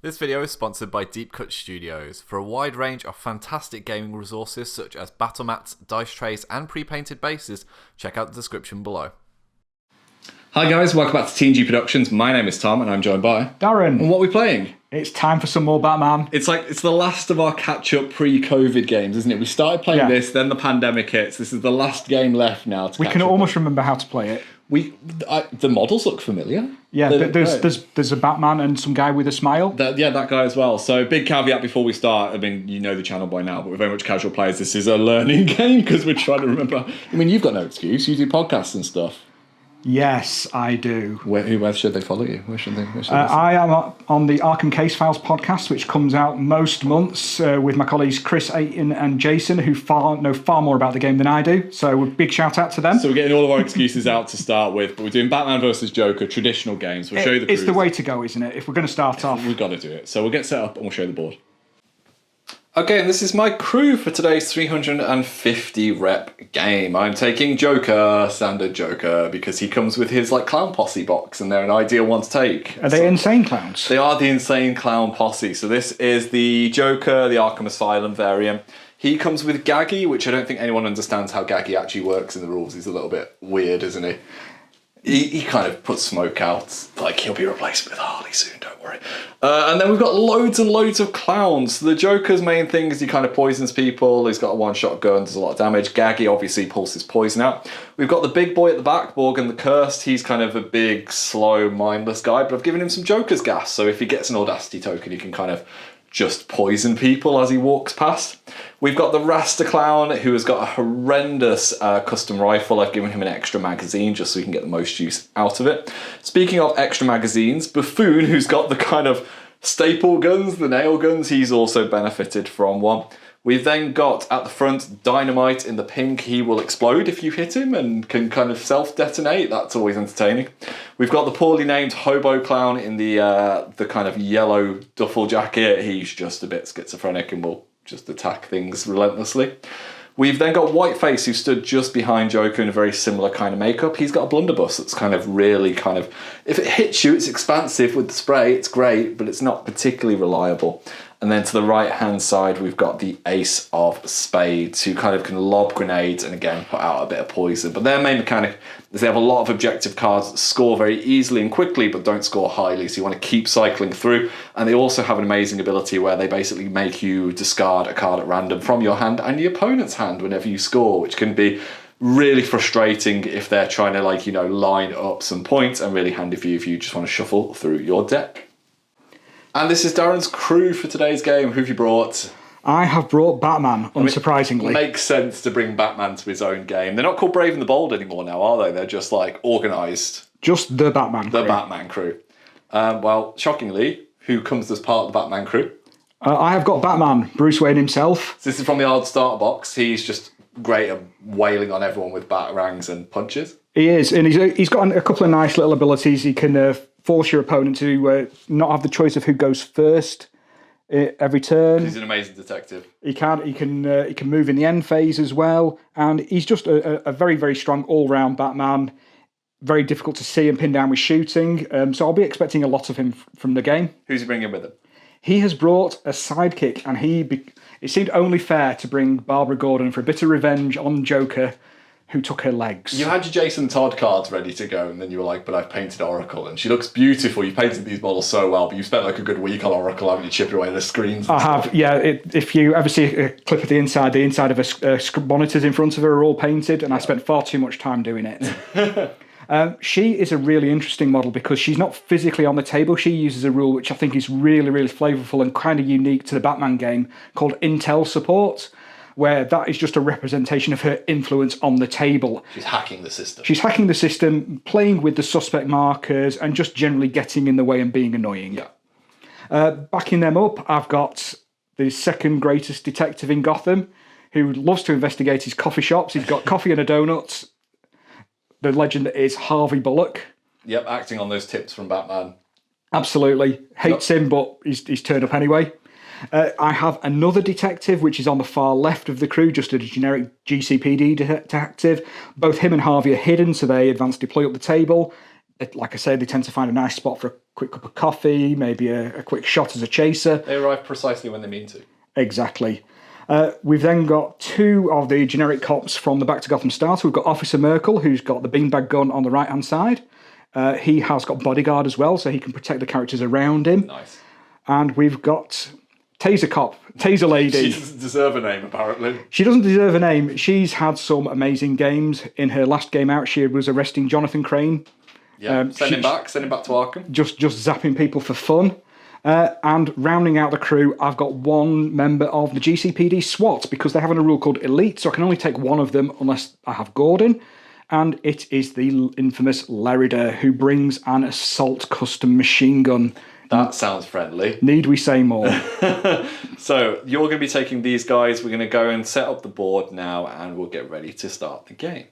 This video is sponsored by Deep Cut Studios. For a wide range of fantastic gaming resources such as battle mats, dice trays and pre-painted bases, check out the description below. Hi guys, welcome back to TNG Productions. My name is Tom and I'm joined by Darren. And what are we playing? It's time for some more Batman. It's the last of our catch-up pre-COVID games, isn't it? We started playing this, then the pandemic hits. This is the last game left now to We can almost remember how to play it. The models look familiar. Yeah, there's a Batman and some guy with a smile. That guy as well. So big caveat before we start. I mean, you know the channel by now, but we're very much casual players. This is a learning game because we're trying to remember. I mean, you've got no excuse. You do podcasts and stuff. Yes, I do. Where should they follow you? Where should they listen? I am on the Arkham Case Files podcast, which comes out most months with my colleagues Chris, Aiton and Jason, who know far more about the game than I do. So a big shout out to them. So we're getting all of our excuses out to start with, but we're doing Batman versus Joker, traditional games. We'll show you the It's the way to go, isn't it? If we're going to start off. We've got to do it. So we'll get set up and we'll show you the board. Okay, and this is my crew for today's 350 rep game. I'm taking Joker, standard Joker, because he comes with his clown posse box and they're an ideal one to take. Are they insane clowns? They are the insane clown posse. So this is the Joker, the Arkham Asylum variant. He comes with Gaggy, which I don't think anyone understands how Gaggy actually works in the rules. He's a little bit weird, isn't he? He kind of puts smoke out. He'll be replaced with Harley soon, don't worry. And then we've got loads and loads of clowns. So the Joker's main thing is he kind of poisons people. He's got a one-shot gun, does a lot of damage. Gaggy obviously pulls his poison out. We've got the big boy at the back, Morgan the Cursed. He's kind of a big, slow, mindless guy, but I've given him some Joker's gas. So if he gets an Audacity token, he can kind of just poison people as he walks past. We've got the Rasta Clown, who has got a horrendous custom rifle. I've given him an extra magazine just so he can get the most use out of it. Speaking of extra magazines, Buffoon, who's got the kind of staple guns, the nail guns, he's also benefited from one. We've then got at the front Dynamite in the pink. He will explode if you hit him and can kind of self-detonate. That's always entertaining. We've got the poorly named Hobo Clown in the kind of yellow duffel jacket. He's just a bit schizophrenic and will just attack things relentlessly. We've then got Whiteface, who stood just behind Joker in a very similar kind of makeup. He's got a blunderbuss that's kind of really if it hits you, it's expansive with the spray, it's great, but it's not particularly reliable. And then to the right-hand side, we've got the Ace of Spades, who kind of can lob grenades and, again, put out a bit of poison. But their main mechanic is they have a lot of objective cards that score very easily and quickly, but don't score highly, so you want to keep cycling through. And they also have an amazing ability where they basically make you discard a card at random from your hand and the opponent's hand whenever you score, which can be really frustrating if they're trying to, line up some points, and really handy for you if you just want to shuffle through your deck. And this is Darren's crew for today's game. Who have you brought? I have brought Batman, unsurprisingly. It makes sense to bring Batman to his own game. They're not called Brave and the Bold anymore now, are they? They're just organised. Just the Batman crew. The Batman crew. Well, shockingly, who comes as part of the Batman crew? I have got Batman, Bruce Wayne himself. So this is from the old starter box. He's just great at wailing on everyone with batarangs and punches. He is, and he's got a couple of nice little abilities. He can force your opponent to not have the choice of who goes first every turn. He's an amazing detective. He can move in the end phase as well, and he's just a very, very strong all-round Batman. Very difficult to see and pin down with shooting, so I'll be expecting a lot of him from the game. Who's he bringing with him? He has brought a sidekick, and it seemed only fair to bring Barbara Gordon for a bit of revenge on Joker, who took her legs. You had your Jason Todd cards ready to go, and then you were like, but I've painted Oracle, and she looks beautiful. You painted these models so well, but you spent a good week on Oracle, haven't you, chipping away the screens? I have, yeah. If you ever see a clip of the inside of a monitors in front of her are all painted, and I spent far too much time doing it. She is a really interesting model because she's not physically on the table. She uses a rule which I think is really, really flavourful and kind of unique to the Batman game called Intel Support, where that is just a representation of her influence on the table. She's hacking the system. She's hacking the system, playing with the suspect markers, and just generally getting in the way and being annoying. Yeah. Backing them up, I've got the second greatest detective in Gotham, who loves to investigate his coffee shops. He's got coffee and a donut. The legend is Harvey Bullock. Yep, acting on those tips from Batman. Absolutely. Hates him, but he's turned up anyway. I have another detective, which is on the far left of the crew, just a generic GCPD detective. Both him and Harvey are hidden, so they advance deploy up the table. like I say, they tend to find a nice spot for a quick cup of coffee, maybe a quick shot as a chaser. They arrive precisely when they mean to. Exactly. We've then got 2 of the generic cops from the Back to Gotham starter. We've got Officer Merkel, who's got the beanbag gun on the right-hand side. He has got bodyguard as well, so he can protect the characters around him. Nice. And we've got Taser Cop, Taser Lady. She doesn't deserve a name, apparently. She doesn't deserve a name. She's had some amazing games. In her last game out, she was arresting Jonathan Crane. Yeah, send him back to Arkham. Just zapping people for fun. And rounding out the crew, I've got 1 member of the GCPD SWAT, because they have a rule called Elite, so I can only take 1 of them unless I have Gordon. And it is the infamous Lerida, who brings an assault custom machine gun. That sounds friendly. Need we say more? So you're going to be taking these guys. We're going to go and set up the board now, and we'll get ready to start the game.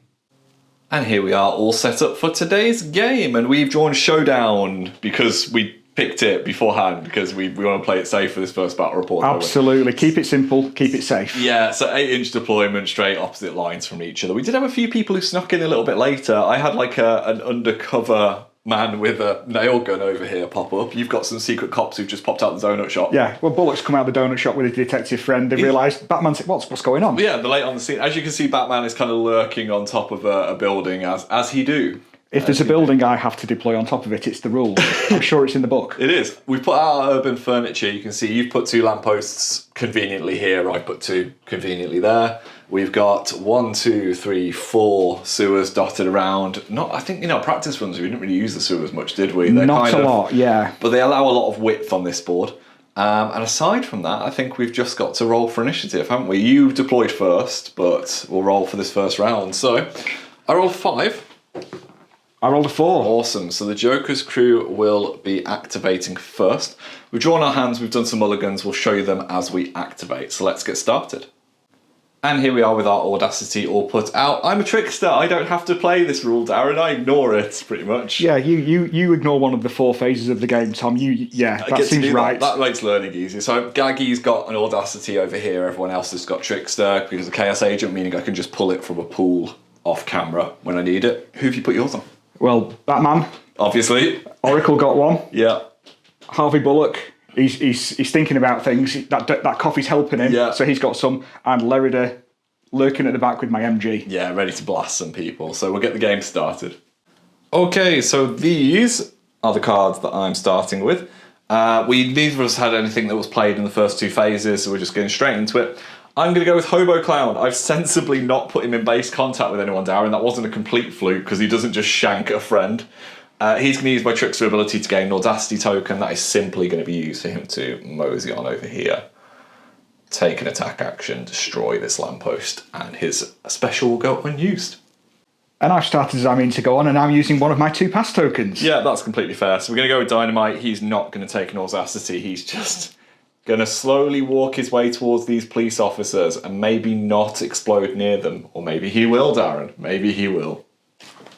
And here we are, all set up for today's game. And we've drawn Showdown because we picked it beforehand, because we want to play it safe for this first battle report. Absolutely. Keep it simple, keep it safe. Yeah, so 8-inch deployment, straight opposite lines from each other. We did have a few people who snuck in a little bit later. I had like an undercover man with a nail gun over here pop up. You've got some secret cops who've just popped out the donut shop. Yeah, well, Bullock's come out of the donut shop with his detective friend. They realised Batman's... What's going on? Yeah, they're late on the scene. As you can see, Batman is kind of lurking on top of a building, as he do. If there's a building I have to deploy on top of it, it's the rules. I'm sure it's in the book. It is. We've put out our urban furniture. You can see you've put 2 lampposts conveniently here. I put 2 conveniently there. We've got 1, 2, 3, 4 sewers dotted around. I think, practice runs, we didn't really use the sewers much, did we? They're Not a lot, yeah. But they allow a lot of width on this board. And aside from that, I think we've just got to roll for initiative, haven't we? You deployed first, but we'll roll for this first round. So, I rolled 5. I rolled a 4. Awesome. So the Joker's crew will be activating first. We've drawn our hands, we've done some mulligans, we'll show you them as we activate. So let's get started. And here we are with our Audacity all put out. I'm a trickster, I don't have to play this rule, Darren, I ignore it, pretty much. Yeah, you ignore one of the 4 phases of the game, Tom. That seems right. That makes learning easy. So Gaggy's got an Audacity over here, everyone else has got Trickster, because the Chaos Agent, meaning I can just pull it from a pool off camera when I need it. Who have you put yours on? Well, Batman. Obviously. Oracle got one. Yeah. Harvey Bullock. He's thinking about things. That coffee's helping him. Yeah. So he's got some. And Lerida lurking at the back with my MG. Yeah, ready to blast some people. So we'll get the game started. Okay, so these are the cards that I'm starting with. Neither of us had anything that was played in the first 2 phases, so we're just getting straight into it. I'm going to go with Hobo Clown. I've sensibly not put him in base contact with anyone, Darren. That wasn't a complete fluke, because he doesn't just shank a friend. He's going to use my Trickster ability to gain an Audacity token. That is simply going to be used for him to mosey on over here, take an attack action, destroy this lamppost, and his special will go unused. And I've started as I mean to go on, and I'm using one of my 2 pass tokens. Yeah, that's completely fair. So we're going to go with Dynamite. He's not going to take an Audacity. He's just going to slowly walk his way towards these police officers and maybe not explode near them. Or maybe he will, Darren. Maybe he will.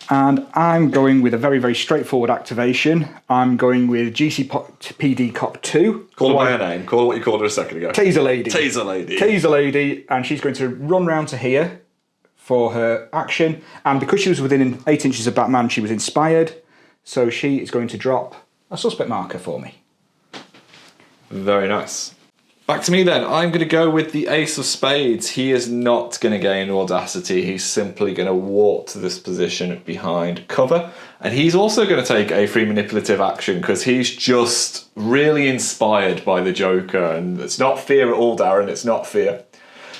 And I'm going with a very, very straightforward activation. I'm going with GCPD Cop 2. Call her by her name. Call her what you called her a second ago. Taser Lady. Taser Lady. Taser Lady. And she's going to run round to here for her action. And because she was within 8 inches of Batman, she was inspired. So she is going to drop a suspect marker for me. Very nice. Back to me then. I'm going to go with the Ace of Spades. He is not going to gain Audacity. He's simply going to walk to this position behind cover. And he's also going to take a free manipulative action because he's just really inspired by the Joker. And it's not fear at all, Darren. It's not fear.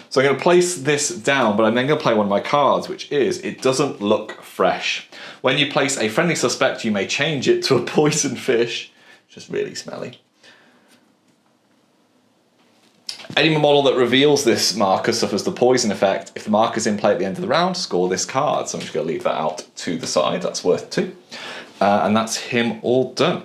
So I'm going to place this down, but I'm then going to play one of my cards, which is It Doesn't Look Fresh. When you place a friendly suspect, you may change it to a poison fish, which is really smelly. Any model that reveals this marker suffers the poison effect. If the marker's in play at the end of the round, score this card. So I'm just going to leave that out to the side. That's worth 2. And that's him all done.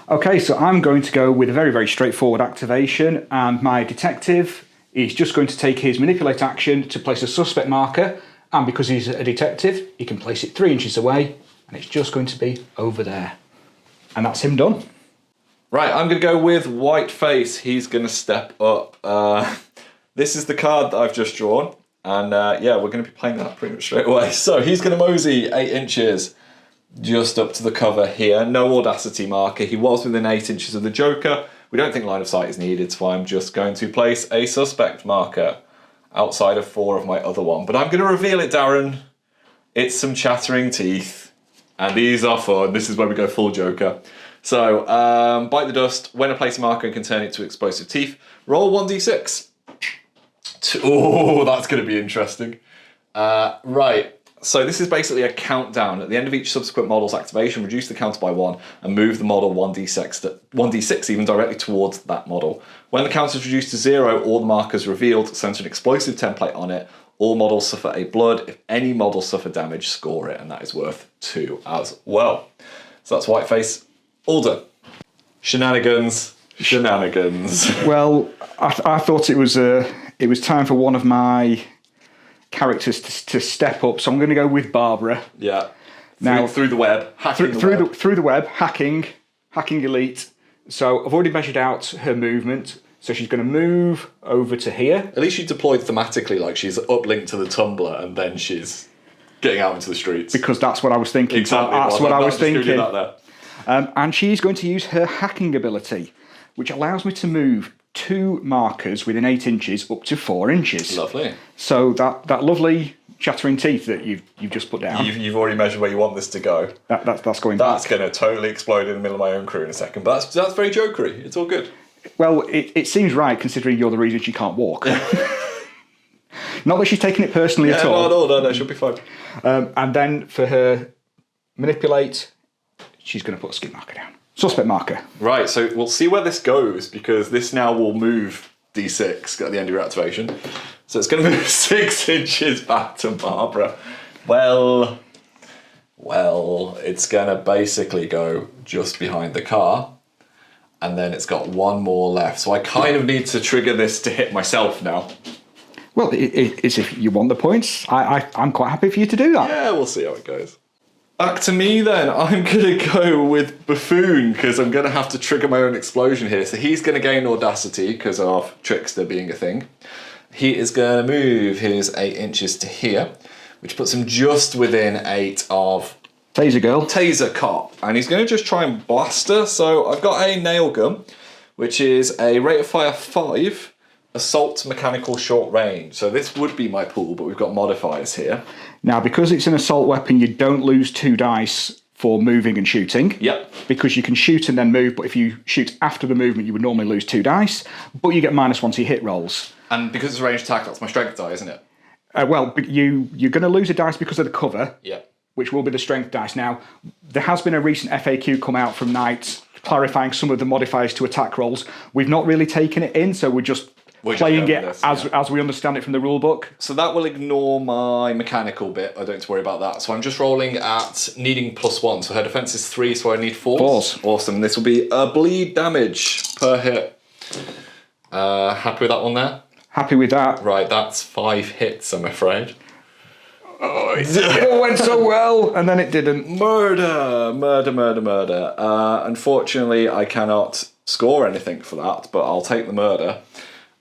Okay, so I'm going to go with a very, very straightforward activation. And my detective is just going to take his manipulate action to place a suspect marker. And because he's a detective, he can place it 3 inches away. And it's just going to be over there. And that's him done. Right, I'm going to go with Whiteface. He's going to step up. This is the card that I've just drawn. And yeah, we're going to be playing that pretty much straight away. So he's going to mosey 8 inches just up to the cover here. No audacity marker. He was within 8 inches of the Joker. We don't think line of sight is needed, so I'm just going to place a suspect marker outside of 4 of my other one. But I'm going to reveal it, Darren. It's some chattering teeth. And these are fun. This is where we go full Joker. So, bite the dust. When I place a marker and can turn it to explosive teeth, roll 1d6. Oh, that's going to be interesting. Right. So this is basically a countdown. At the end of each subsequent model's activation, reduce the counter by 1 and move the model 1d6 even directly towards that model. When the counter is reduced to 0 or the marker is revealed, center an explosive template on it. All models suffer a blood. If any models suffer damage, score it, and that is worth 2 as well. So that's Whiteface. All done. Shenanigans. Well, I thought it was time for one of my characters to step up, so I'm going to go with Barbara. Yeah. Now through the web, hacking through the web, hacking elite. So I've already measured out her movement. So she's going to move over to here. At least she deployed thematically, like she's uplinked to the Tumblr and then she's getting out into the streets. Because that's what I was thinking. Exactly. That's what I was thinking. That and she's going to use her hacking ability, which allows me to move 2 markers within 8 inches up to 4 inches. Lovely. So that lovely chattering teeth that you've just put down. You've already measured where you want this to go. That's going That's back. going to totally explode in the middle of my own crew in a second. But that's very jokery. It's all good. Well, it seems right considering you're the reason she can't walk. Not that she's taking it personally at all. No, she'll be fine. And then for her manipulate, she's going to put a skip marker down. Suspect marker. Right, so we'll see where this goes because this now will move D6 at the end of your activation. So it's going to move 6 inches back to Barbara. Well, it's going to basically go just behind the car. And then it's got 1 more left. So I kind of need to trigger this to hit myself now. Well, it's if you want the points. I'm quite happy for you to do that. Yeah, we'll see how it goes. Back to me then. I'm going to go with Buffoon because I'm going to have to trigger my own explosion here. So he's going to gain audacity because of Trickster being a thing. He is going to move his 8 inches to here, which puts him just within 8 of Taser Cop. And he's going to just try and blast her. So I've got a nail gun, which is a rate of fire 5, assault mechanical short range. So this would be my pool, but we've got modifiers here. Now, because it's an assault weapon, you don't lose 2 dice for moving and shooting. Yep. Because you can shoot and then move, but if you shoot after the movement, you would normally lose 2 dice. But you get -1 to your hit rolls. And because it's a ranged attack, that's my strength die, isn't it? Well, you're going to lose a dice because of the cover. Yep. Which will be the strength dice. Now, there has been a recent FAQ come out from Knights clarifying some of the modifiers to attack rolls. We've not really taken it in, so we're just playing it as we understand it from the rule book. So that will ignore my mechanical bit. I don't have to worry about that. So I'm just rolling at needing +1. So her defense is 3, so I need 4. 4s. Awesome. This will be a bleed damage per hit. Happy with that one there? Happy with that. Right, that's 5 hits, I'm afraid. Oh, it went so well, and then it didn't. Murder. Unfortunately, I cannot score anything for that, but I'll take the murder.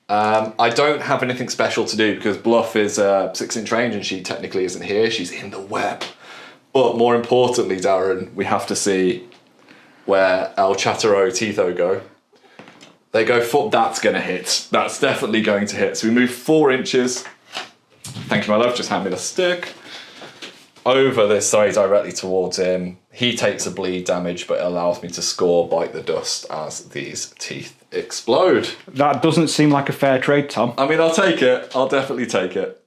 I don't have anything special to do because Bluff is 6-inch range and she technically isn't here. She's in the web. But more importantly, Darren, we have to see where El Chatero Titho go. They go foot. That's going to hit. That's definitely going to hit. So we move 4 inches. Thank you, my love. Just hand me the stick. Over this side, directly towards him. He takes a bleed damage, but it allows me to score Bite the Dust as these teeth explode. That doesn't seem like a fair trade, Tom. I mean, I'll take it. I'll definitely take it.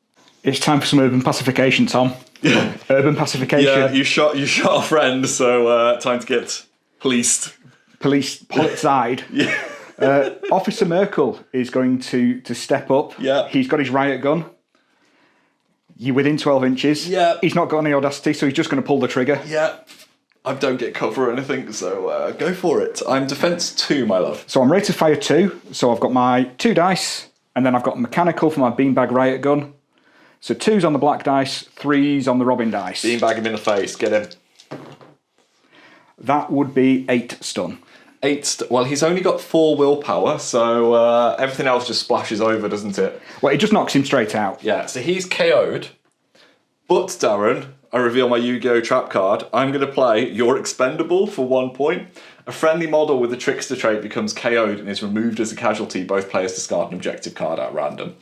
It's time for some urban pacification, Tom. Yeah. Urban pacification. Yeah, you shot a friend, so time to get policed. Policed. Yeah. Officer Merkel is going to step up. Yeah. He's got his riot gun. You're within 12 inches. Yeah. He's not got any audacity, so he's just going to pull the trigger. Yeah. I don't get cover or anything, so go for it. I'm defense 2, my love. So I'm ready to fire 2. So I've got my 2 dice, and then I've got mechanical for my beanbag riot gun. So 2's on the black dice, 3's on the robin dice. Beanbag him in the face, get him. That would be 8 stun. Well, he's only got 4 willpower, so everything else just splashes over, doesn't it? Well, it just knocks him straight out. Yeah, so he's KO'd. But, Darren, I reveal my Yu-Gi-Oh! Trap card, I'm going to play You're Expendable for 1 point. A friendly model with the Trickster trait becomes KO'd and is removed as a casualty. Both players discard an objective card at random.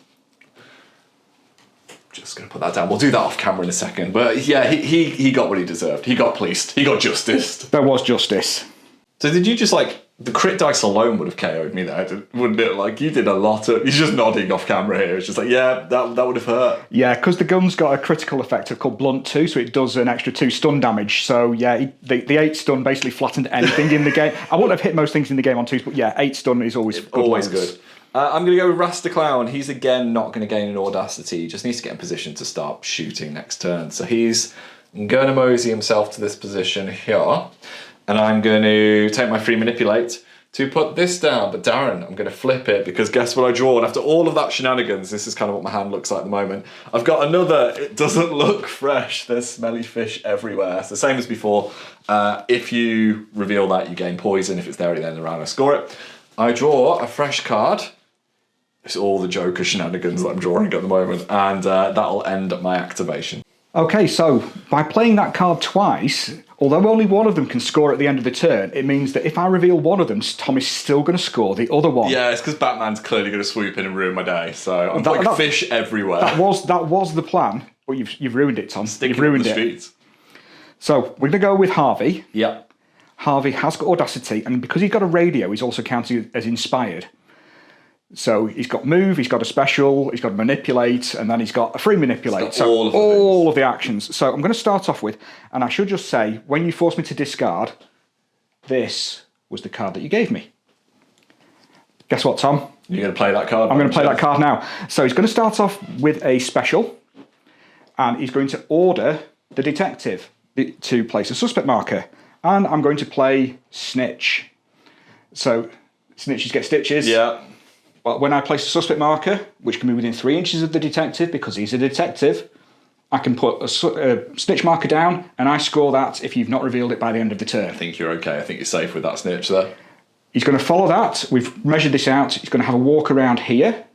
Just going to put that down. We'll do that off camera in a second. But yeah, he got what he deserved. He got policed. He got justiced. There was justice. So did you just like... The crit dice alone would have KO'd me there, wouldn't it? Like, you did a lot of... You're just nodding off camera here. It's just like, yeah, that would have hurt. Yeah, because the gun's got a critical effect called Blunt 2, so it does an extra 2 stun damage. So, yeah, the 8 stun basically flattened anything in the game. I wouldn't have hit most things in the game on 2s, but yeah, 8 stun is always good. Always good. I'm going to go with Rasta Clown. He's, again, not going to gain an Audacity. He just needs to get in position to start shooting next turn. So he's going to mosey himself to this position here. And I'm going to take my free Manipulate to put this down. But Darren, I'm going to flip it because guess what I draw? And after all of that shenanigans, this is kind of what my hand looks like at the moment. I've got another, it doesn't look fresh. There's smelly fish everywhere. It's the same as before. If you reveal that, you gain poison. If it's there at the end of the round, I score it. I draw a fresh card. It's all the Joker shenanigans that I'm drawing at the moment. And that'll end my activation. Okay, so by playing that card twice, although only one of them can score at the end of the turn, it means that if I reveal one of them, Tom is still going to score the other one. Yeah, it's because Batman's clearly going to swoop in and ruin my day. So I'm putting fish everywhere. That was the plan, but you've ruined it, Tom. Sticking you've ruined the streets. So we're going to go with Harvey. Yeah. Harvey has got Audacity, and because he's got a radio, he's also counted as inspired. So he's got move, he's got a special, he's got manipulate, and then he's got a free manipulate. So all of the actions. So I'm going to start off with, and I should just say, when you forced me to discard, this was the card that you gave me. Guess what, Tom? You're going to play that card? I'm going to play that card now. So he's going to start off with a special, and he's going to order the detective to place a suspect marker. And I'm going to play Snitch. So snitches get stitches. Yeah. But when I place a suspect marker, which can be within 3 inches of the detective, because he's a detective, I can put a snitch marker down, and I score that if you've not revealed it by the end of the turn. I think you're okay. I think you're safe with that snitch there. He's going to follow that. We've measured this out. He's going to have a walk around here.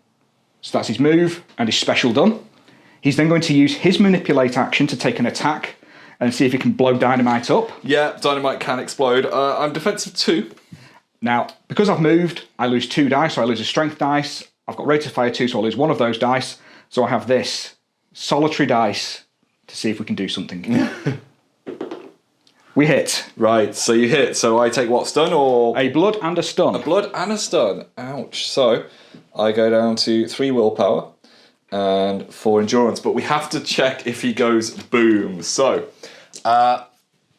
So that's his move and his special done. He's then going to use his manipulate action to take an attack and see if he can blow dynamite up. Yeah, dynamite can explode. I'm defensive 2. Now, because I've moved, I lose 2 dice, so I lose a strength dice. I've got rate of fire 2, so I lose 1 of those dice. So I have this solitary dice to see if we can do something. We hit. Right, so you hit. So I take what, stun or? A blood and a stun. A blood and a stun. Ouch. So I go down to 3 willpower and 4 endurance. But we have to check if he goes boom. So,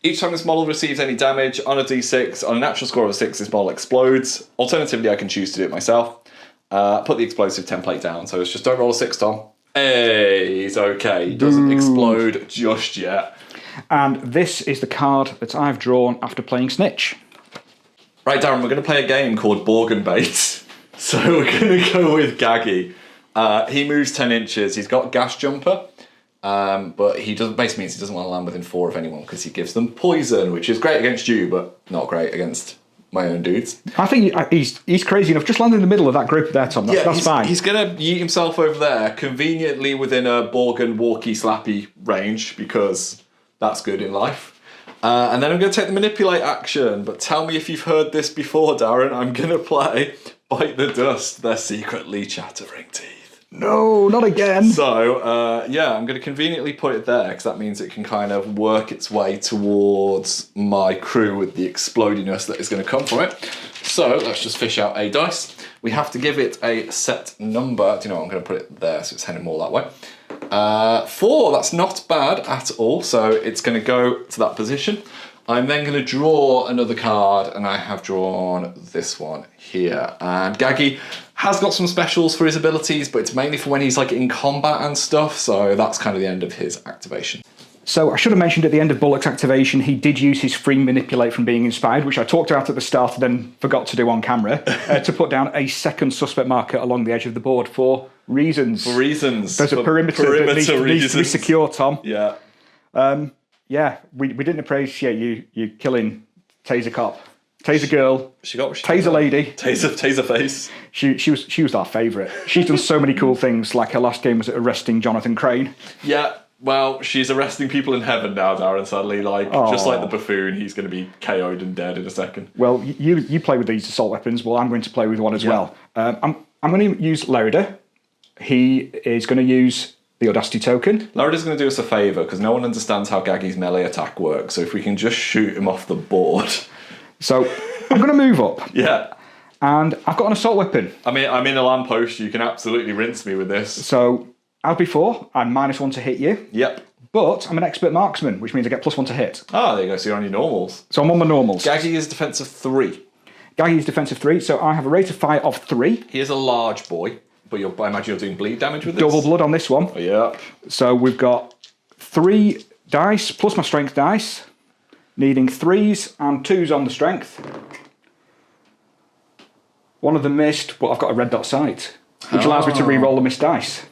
each time this model receives any damage on a d6, on a natural score of a 6, this model explodes. Alternatively, I can choose to do it myself. Put the explosive template down. So it's just don't roll a 6, Tom. Hey, he's okay. He doesn't explode just yet. And this is the card that I've drawn after playing Snitch. Right, Darren, we're going to play a game called Borgen Bait. So we're going to go with Gaggy. He moves 10 inches. He's got Gas Jumper. But he doesn't. Basically means he doesn't want to land within 4 of anyone because he gives them poison, which is great against you, but not great against my own dudes. I think he's crazy enough. Just land in the middle of that group there, Tom. That's fine. He's going to yeet himself over there, conveniently within a Borgen walkie slappy range, because that's good in life. And then I'm going to take the manipulate action. But tell me if you've heard this before, Darren. I'm going to play Bite the Dust. They're secretly chattering teeth. No, not again. So, yeah, I'm going to conveniently put it there because that means it can kind of work its way towards my crew with the explodiness that is going to come from it. So, let's just fish out a dice. We have to give it a set number. Do you know what? I'm going to put it there so it's heading more that way. 4, that's not bad at all. So, it's going to go to that position. I'm then going to draw another card, and I have drawn this one here. And Gaggy has got some specials for his abilities, but it's mainly for when he's like in combat and stuff, so that's kind of the end of his activation. So I should have mentioned at the end of Bullock's activation, he did use his free manipulate from being inspired, which I talked about at the start and then forgot to do on camera, to put down a second suspect marker along the edge of the board for reasons. For reasons. There's a perimeter that needs to be secure, Tom. Yeah. Yeah, we didn't appreciate you killing Taser Cop. Taser Girl. She got what she Taser got. Lady. Taser Face. She was our favourite. She's done so many cool things, like her last game was arresting Jonathan Crane. Yeah. Well, she's arresting people in heaven now, Darren, sadly. Just like the buffoon, he's going to be KO'd and dead in a second. Well, you play with these assault weapons. Well, I'm going to play with one as well. I'm going to use Lerida. He is going to use the Audacity token. Larida's going to do us a favour, because no one understands how Gaggy's melee attack works, so if we can just shoot him off the board. So, I'm going to move up. Yeah. And I've got an assault weapon. I mean, I'm in a lamppost, you can absolutely rinse me with this. So, as before, I'm -1 to hit you. Yep. But I'm an expert marksman, which means I get +1 to hit. Ah, there you go, so you're on your normals. So I'm on my normals. Gaggy is defensive 3. Gaggy is defensive 3, so I have a rate of fire of 3. He is a large boy, but I imagine you're doing bleed damage with this. Double blood on this one. Yeah. So we've got 3 dice plus my strength dice, needing 3s and 2s on the strength. One of them missed, but I've got a red dot sight, which allows me to re-roll the missed dice.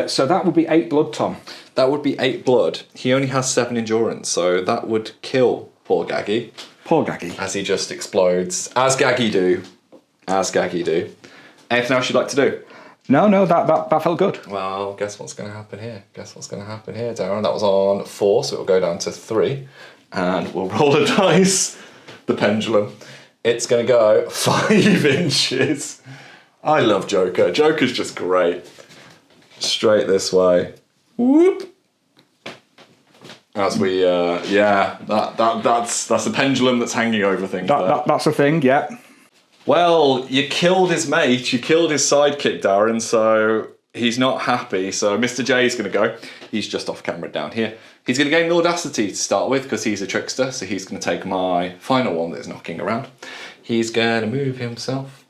So that would be 8 blood, Tom. That would be 8 blood. He only has 7 endurance, so that would kill poor Gaggy. Poor Gaggy. As he just explodes. As Gaggy do. Anything else you'd like to do? No, that felt good. Well, guess what's going to happen here? Darren? That was on 4, so it'll go down to 3. And we'll roll a dice. The pendulum. It's going to go 5 inches. I love Joker. Joker's just great. Straight this way. Whoop. As we, that's the pendulum that's hanging over things. That's a thing, yeah. Well, you killed his mate, you killed his sidekick, Darren, so he's not happy. So Mr. J is going to go. He's just off camera down here. He's going to gain the Audacity to start with because he's a trickster, so he's going to take my final one that is knocking around. He's going to move himself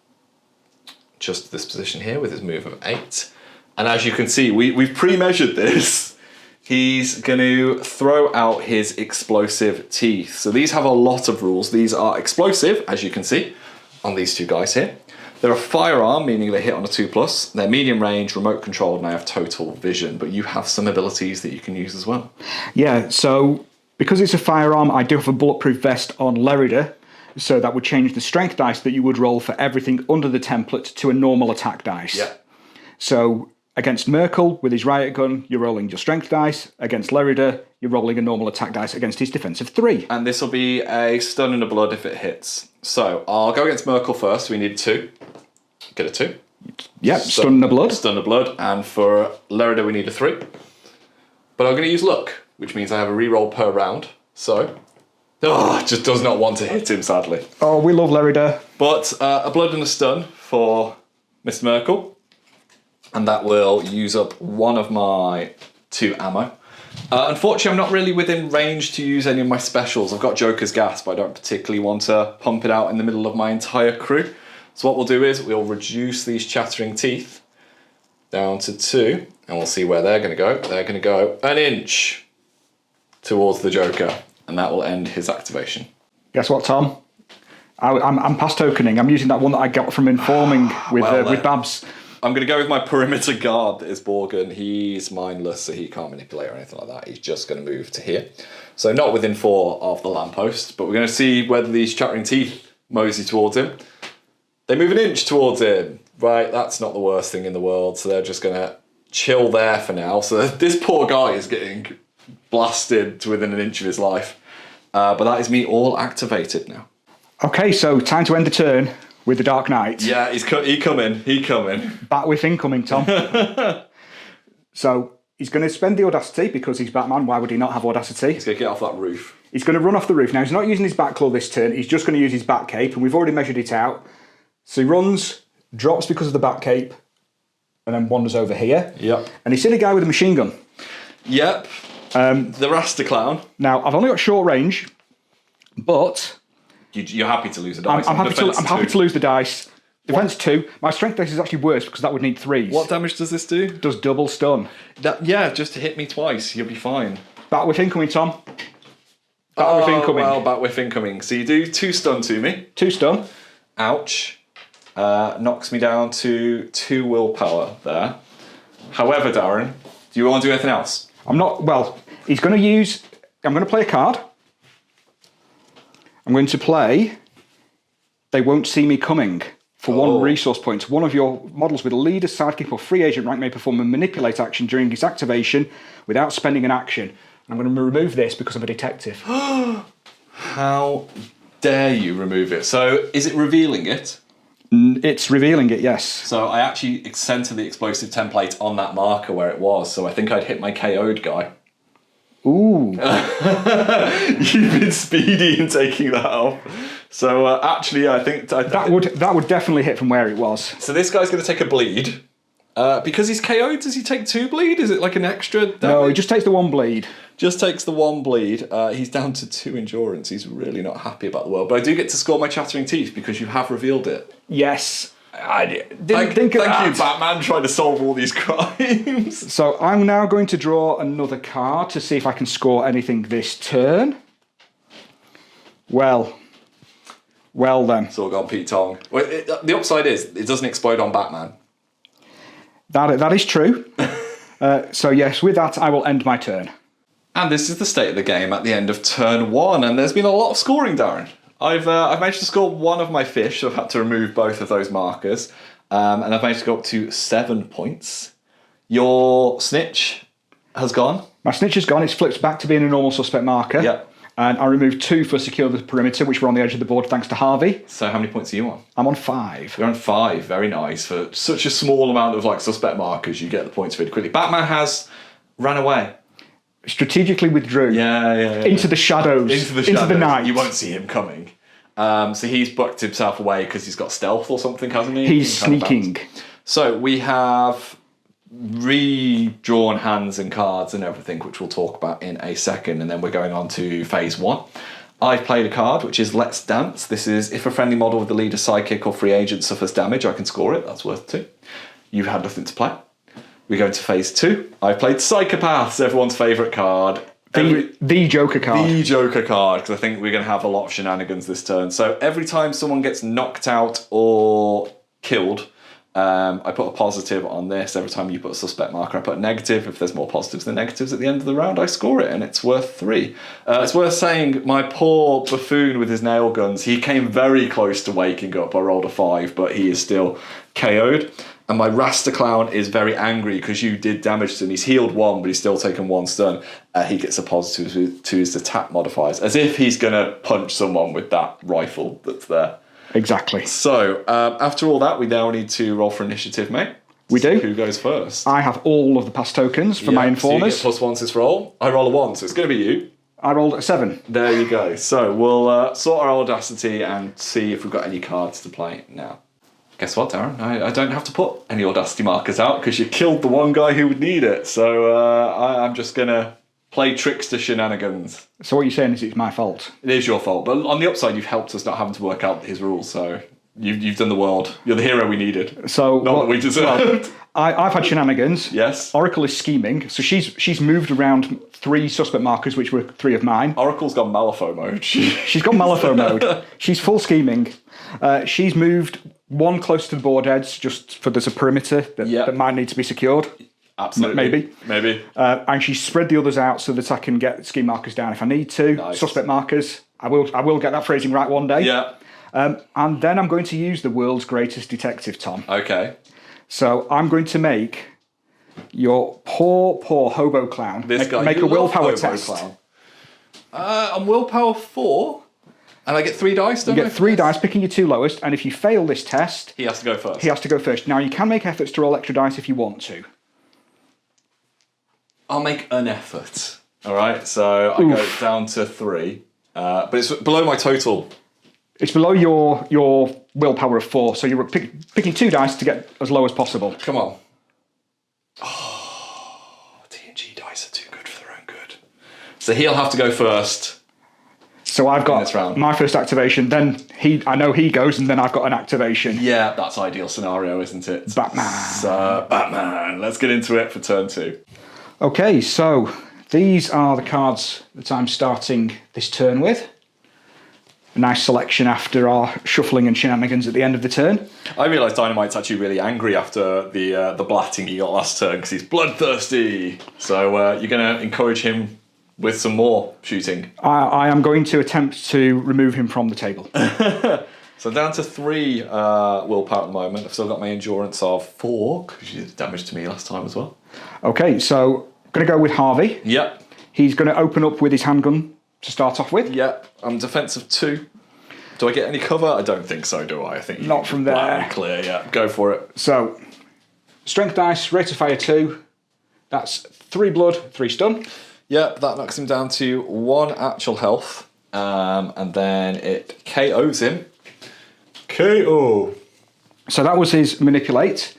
just to this position here with his move of 8. And as you can see, we've pre-measured this. He's going to throw out his explosive teeth. So these have a lot of rules. These are explosive, as you can see, on these 2 guys here. They're a firearm, meaning they hit on a 2+. They're medium range, remote controlled, and I have total vision. But you have some abilities that you can use as well. Yeah, so because it's a firearm, I do have a bulletproof vest on Lerida. So that would change the strength dice that you would roll for everything under the template to a normal attack dice. Yeah. So against Merkel, with his riot gun, you're rolling your strength dice. Against Lerida, you're rolling a normal attack dice against his defensive 3. And this will be a stun and a blood if it hits. So I'll go against Merkel first. We need 2. Get a 2. Yep, stun and a blood. Stun and a blood. And for Lerida, we need a 3. But I'm going to use luck, which means I have a reroll per round. So, it just does not want to hit him, sadly. Oh, we love Lerida. But a blood and a stun for Miss Merkel. And that will use up one of my 2 ammo. Unfortunately, I'm not really within range to use any of my specials. I've got Joker's gas, but I don't particularly want to pump it out in the middle of my entire crew. So what we'll do is we'll reduce these chattering teeth down to 2, and we'll see where they're going to go. They're going to go 1 inch towards the Joker, and that will end his activation. Guess what, Tom? I'm past tokening. I'm using that one that I got from informing with Babs. I'm going to go with my perimeter guard that is Borgen. He's mindless, so he can't manipulate or anything like that. He's just going to move to here. So not within 4 of the lamppost, but we're going to see whether these chattering teeth mosey towards him. They move 1 inch towards him. Right, that's not the worst thing in the world, so they're just going to chill there for now. So this poor guy is getting blasted to within 1 inch of his life. But that is me all activated now. Okay, so time to end the turn with the Dark Knight. Yeah, he coming. Bat with incoming, Tom. So he's going to spend the Audacity because he's Batman. Why would he not have Audacity? He's going to get off that roof. He's going to run off the roof. Now, he's not using his Batclaw this turn. He's just going to use his Batcape, and we've already measured it out. So he runs, drops because of the Batcape, and then wanders over here. Yep. And he's seen a guy with a machine gun. Yep. The Rasta Clown. Now, I've only got short range, but You're happy to lose a dice. I'm happy to lose the dice. Defense 2. My strength dice is actually worse because that would need 3s. What damage does this do? Does double stun. Just to hit me twice. You'll be fine. Bat with incoming, Tom. Bat with incoming. Well, bat with incoming. So you do 2 stun to me. 2 stun. Ouch. Knocks me down to 2 willpower there. However, Darren, do you want to do anything else? He's going to use... I'm going to play a card. I'm going to play They Won't See Me Coming For 1 resource point, one of your models with a leader, sidekick, or free agent rank may perform a manipulate action during its activation without spending an action. I'm going to remove this because I'm a detective. How dare you remove it? So, is it revealing it? It's revealing it, yes. So, I actually centered the explosive template on that marker where it was, so I think I'd hit my KO'd guy. Ooh. You've been speedy in taking that off. So, actually, I think... That would definitely hit from where it was. So, this guy's going to take a bleed. Because he's KO'd, does he take 2 bleed? Is it like an extra damage? No, he just takes the 1 bleed. Just takes the 1 bleed. He's down to 2 endurance. He's really not happy about the world. But I do get to score my chattering teeth because you have revealed it. Yes. I didn't Thank think of that. you, Batman, trying to solve all these crimes. So I'm now going to draw another card to see if I can score anything this turn. Well then. It's all gone Pete Tong. Well, the upside is, it doesn't explode on Batman. That is true. So yes, with that, I will end my turn. And this is the state of the game at the end of turn 1, and there's been a lot of scoring, Darren. I've managed to score 1 of my fish, so I've had to remove both of those markers, and I've managed to go up to 7 points. Your snitch has gone. My snitch has gone. It's flipped back to being a normal suspect marker. Yep. And I removed 2 for secure the perimeter, which were on the edge of the board thanks to Harvey. So how many points are you on? I'm on 5. You're on 5. Very nice. For such a small amount of suspect markers, you get the points really quickly. Batman has ran away. Strategically withdrew. Yeah. Into the shadows. Into the night. You won't see him coming. So he's bucked himself away because he's got stealth or something, hasn't he? He's sneaking. So we have redrawn hands and cards and everything, which we'll talk about in a second, and then we're going on to phase 1. I've played a card which is Let's Dance. This is if a friendly model with the leader, sidekick, or free agent suffers damage, I can score it. That's worth 2. You've had nothing to play. We go into phase 2. I've played Psychopaths, everyone's favourite card. The Joker card. The Joker card, because I think we're going to have a lot of shenanigans this turn. So every time someone gets knocked out or killed, I put a positive on this. Every time you put a suspect marker, I put a negative. If there's more positives than negatives at the end of the round, I score it, and it's worth 3. It's worth saying my poor buffoon with his nail guns, he came very close to waking up. I rolled a 5, but he is still KO'd. And my Rasta Clown is very angry because you did damage to him. He's healed 1, but he's still taken 1 stun. He gets a positive to his attack modifiers, as if he's going to punch someone with that rifle that's there. Exactly. So, after all that, we now need to roll for initiative, mate. We do. Who goes first? I have all of the past tokens for my informers. So you get +1 this roll. I roll a 1, so it's going to be you. I rolled a 7. There you go. So, we'll sort our audacity and see if we've got any cards to play now. Guess what, Darren? I don't have to put any audacity markers out because you killed the one guy who would need it. So I'm just going to play trickster shenanigans. So what you're saying is it's my fault? It is your fault. But on the upside, you've helped us not having to work out his rules. So you've done the world. You're the hero we needed. So not what we deserved. Well, I've had shenanigans. Yes. Oracle is scheming. So she's moved around 3 suspect markers, which were 3 of mine. Oracle's gone Malifaux mode. She's got Malifaux mode. She's full scheming. She's moved 1 close to the board edge, just for there's a perimeter that might need to be secured. Absolutely. Maybe. And she's spread the others out so that I can get scheme markers down if I need to. Nice. Suspect markers. I will get that phrasing right one day. Yeah. And then I'm going to use the world's greatest detective, Tom. Okay. So I'm going to make your poor hobo clown This guy. make a willpower test. Clown. I'm willpower 4. And I get 3 dice, don't I? You get 3 dice, picking your 2 lowest, and if you fail this test... He has to go first. Now, you can make efforts to roll extra dice if you want to. I'll make an effort. All right, so I go down to 3. But it's below my total. It's below your willpower of 4, so you're picking 2 dice to get as low as possible. Come on. Oh, D&G dice are too good for their own good. So he'll have to go first. So I've got my first activation, then I know he goes, and then I've got an activation. Yeah, that's ideal scenario, isn't it? Batman. So, Batman. Let's get into it for turn 2. Okay, so these are the cards that I'm starting this turn with. A nice selection after our shuffling and shenanigans at the end of the turn. I realise Dynamite's actually really angry after the blatting he got last turn because he's bloodthirsty. So you're going to encourage him with some more shooting. I am going to attempt to remove him from the table. So down to 3 willpower at the moment. I've still got my endurance of 4, because you did damage to me last time as well. Okay, so I'm going to go with Harvey. Yep. He's going to open up with his handgun to start off with. Yep. I'm defensive 2. Do I get any cover? I don't think so, do I? I think Not from there. Black and clear, yeah. Go for it. So, strength dice, rate of fire 2. That's 3 blood, 3 stun. Yep, that knocks him down to 1 actual health. And then it KOs him. KO. So that was his manipulate.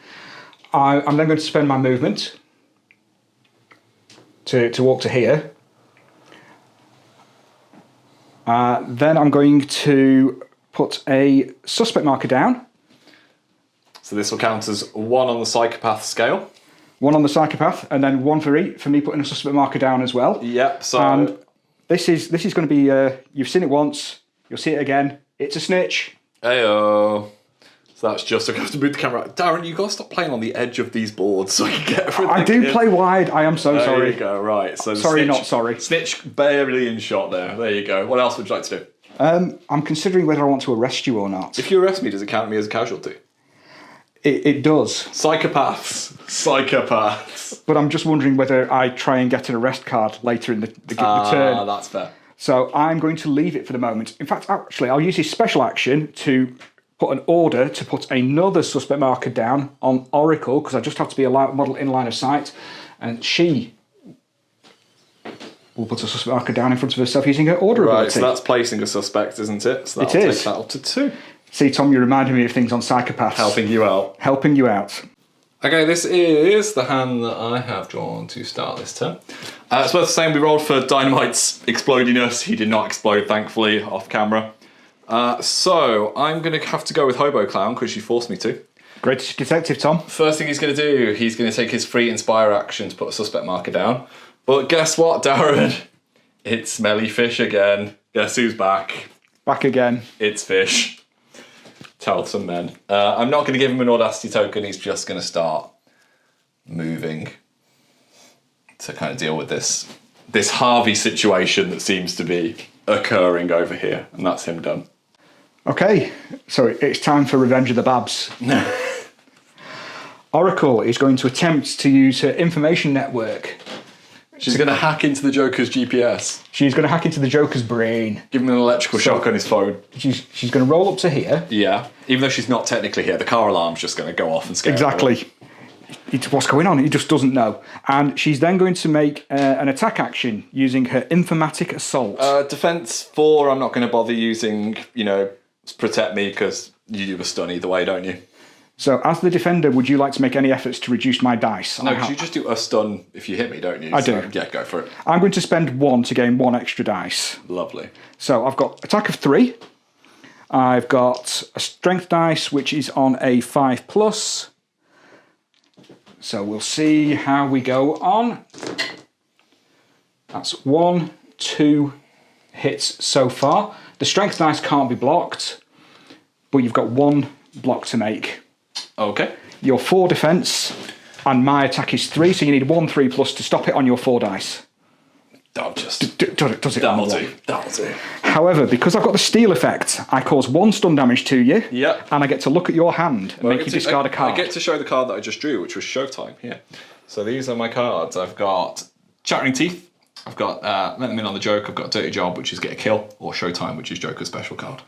I'm then going to spend my movement to walk to here. Then I'm going to put a suspect marker down. So this will count as 1 on the psychopath scale. 1 on the psychopath, and then 1 for me putting a suspect marker down as well. Yep, so... And this is going to be, you've seen it once, you'll see it again. It's a snitch. Heyo. So that's just, I have to move the camera. Darren, you've got to stop playing on the edge of these boards so I can get everything I do in. play wide, I am so sorry. There you go, right. So the Sorry, snitch, not sorry. Snitch barely in shot there. There you go. What else would you like to do? I'm considering whether I want to arrest you or not. If you arrest me, does it count me as a casualty? It does. Psychopaths. But I'm just wondering whether I try and get an arrest card later in the turn. That's fair. So I'm going to leave it for the moment. In fact, actually, I'll use his special action to put an order to put another suspect marker down on Oracle, because I just have to be a model in line of sight. And she will put a suspect marker down in front of herself using her order Right, ability. so that's placing a suspect, isn't it? So that'll take that up to 2. See, Tom, you reminded me of things on psychopaths. Helping you out. Helping you out. Okay, this is the hand that I have drawn to start this turn. It's worth saying we rolled for Dynamite's explodiness. He did not explode, thankfully, off camera. So I'm going to have to go with Hobo Clown because she forced me to. Great detective, Tom. First thing he's going to do, he's going to take his free Inspire action to put a suspect marker down. But guess what, Darren? It's Smelly Fish again. Guess who's back? Back again. It's Fish. Tell some men. I'm not going to give him an Audacity token. He's just going to start moving to kind of deal with this Harvey situation that seems to be occurring over here. And that's him done. Okay, so it's time for Revenge of the Babs. Oracle is going to attempt to use her information network. She's going to hack into the Joker's GPS. She's going to hack into the Joker's brain. Give him an electrical shock on his phone. She's going to roll up to here. Yeah, even though she's not technically here, the car alarm's just going to go off and scare her. Exactly. What's going on? He just doesn't know. And she's then going to make an attack action using her informatic assault. Defense 4, I'm not going to bother using, protect me, because you do a stun either way, don't you? So, as the defender, would you like to make any efforts to reduce my dice? No, because you just do a stun if you hit me, don't you? I do. Yeah, go for it. I'm going to spend 1 to gain 1 extra dice. Lovely. So, I've got attack of 3. I've got a strength dice, which is on a 5+. So, we'll see how we go on. That's 1, 2 hits so far. The strength dice can't be blocked, but you've got 1 block to make. Okay. Your 4 defense, and my attack is 3, so you need 1 3+ to stop it on your 4 dice. That'll just... Does it That'll do. That'll do. However, because I've got the steal effect, I cause 1 stun damage to you. Yep. And I get to look at your hand and make you discard a card. I get to show the card that I just drew, which was Showtime. Here. So these are my cards. I've got Chattering Teeth. I've got Let Them In on the Joke. I've got Dirty Job, which is Get a Kill, or Showtime, which is Joker's special card.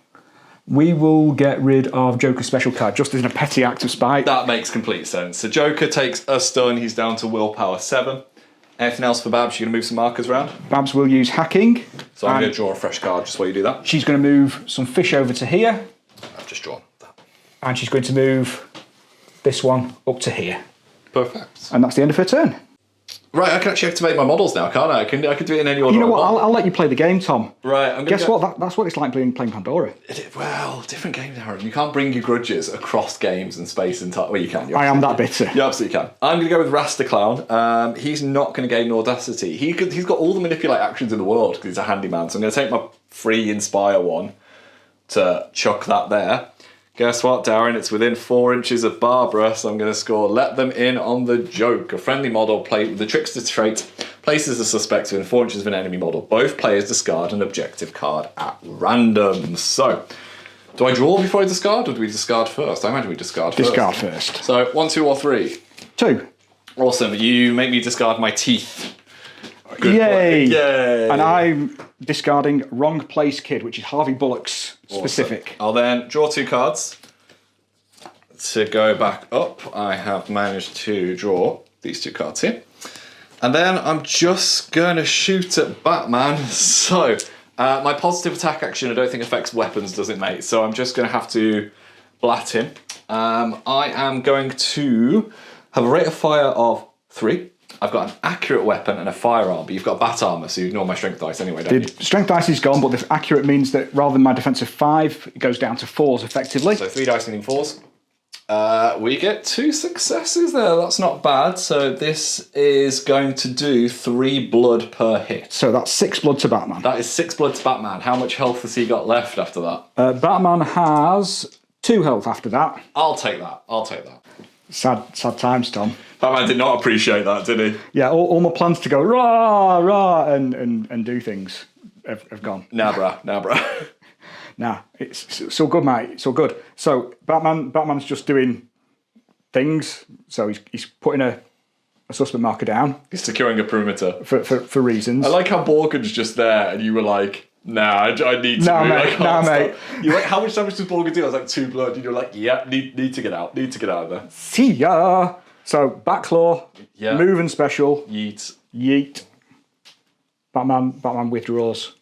We will get rid of Joker's special card just as in a petty act of spite. That makes complete sense. So Joker takes a stun. He's down to willpower 7. Anything else for Babs? You're going to move some markers around? Babs will use hacking. So I'm going to draw a fresh card just while you do that. She's going to move some fish over to here. I've just drawn that. And she's going to move this one up to here. Perfect. And that's the end of her turn. Right, I can actually activate my models now, can't I? I can do it in any order. You know I what? want. I'll let you play the game, Tom. Right, I'm gonna Guess what? That's what it's like playing Pandora. Well, different game, Darren. You can't bring your grudges across games and space and time. Well, you can. I am that bitter. You absolutely can. I'm going to go with Rasta Clown. He's not going to gain Audacity. He's got all the manipulate actions in the world because he's a handyman. So I'm going to take my free Inspire one to chuck that there. Guess what, Darren? It's within 4 inches of Barbara, so I'm going to score Let Them In on the Joke. A friendly model played with the trickster trait places the suspect within 4 inches of an enemy model. Both players discard an objective card at random. So, Do I draw before I discard, or do we discard first? I imagine we discard first. Discard first. So 1, 2, or 3. 2. Awesome. You make me discard my teeth. Good Yay! Yay! And I'm discarding Wrong Place Kid, which is Harvey Bullock's specific. Awesome. I'll then draw 2 cards. To go back up, I have managed to draw these 2 cards here. And then I'm just going to shoot at Batman. So, my positive attack action I don't think affects weapons, does it, mate? So I'm just going to have to blat him. I am going to have a rate of fire of 3. I've got an accurate weapon and a firearm, but you've got bat armor, so you ignore my strength dice anyway, don't you? Strength dice is gone, but the accurate means that rather than my defense of 5, it goes down to 4s effectively. So 3 dice meaning 4s. We get 2 successes there, that's not bad. So this is going to do 3 blood per hit. So that's 6 blood to Batman. That is 6 blood to Batman. How much health has he got left after that? Batman has 2 health after that. I'll take that. Sad times, Tom. Batman did not appreciate that, did he? Yeah, all my plans to go rah, rah, and do things have gone. Nah, bruh. Nah, it's all good, mate. It's all good. So Batman's just doing things. So he's putting a suspect marker down. He's securing a perimeter. For reasons. I like how Borgen's just there and you were like, nah, I need to nah, move. mate, nah, mate. You're like, how much damage does Borgen do? I was like, 2 blood. And you're like, yeah, need to get out. Need to get out of there. See ya. So Batclaw, move and special. Yeet. Batman withdraws.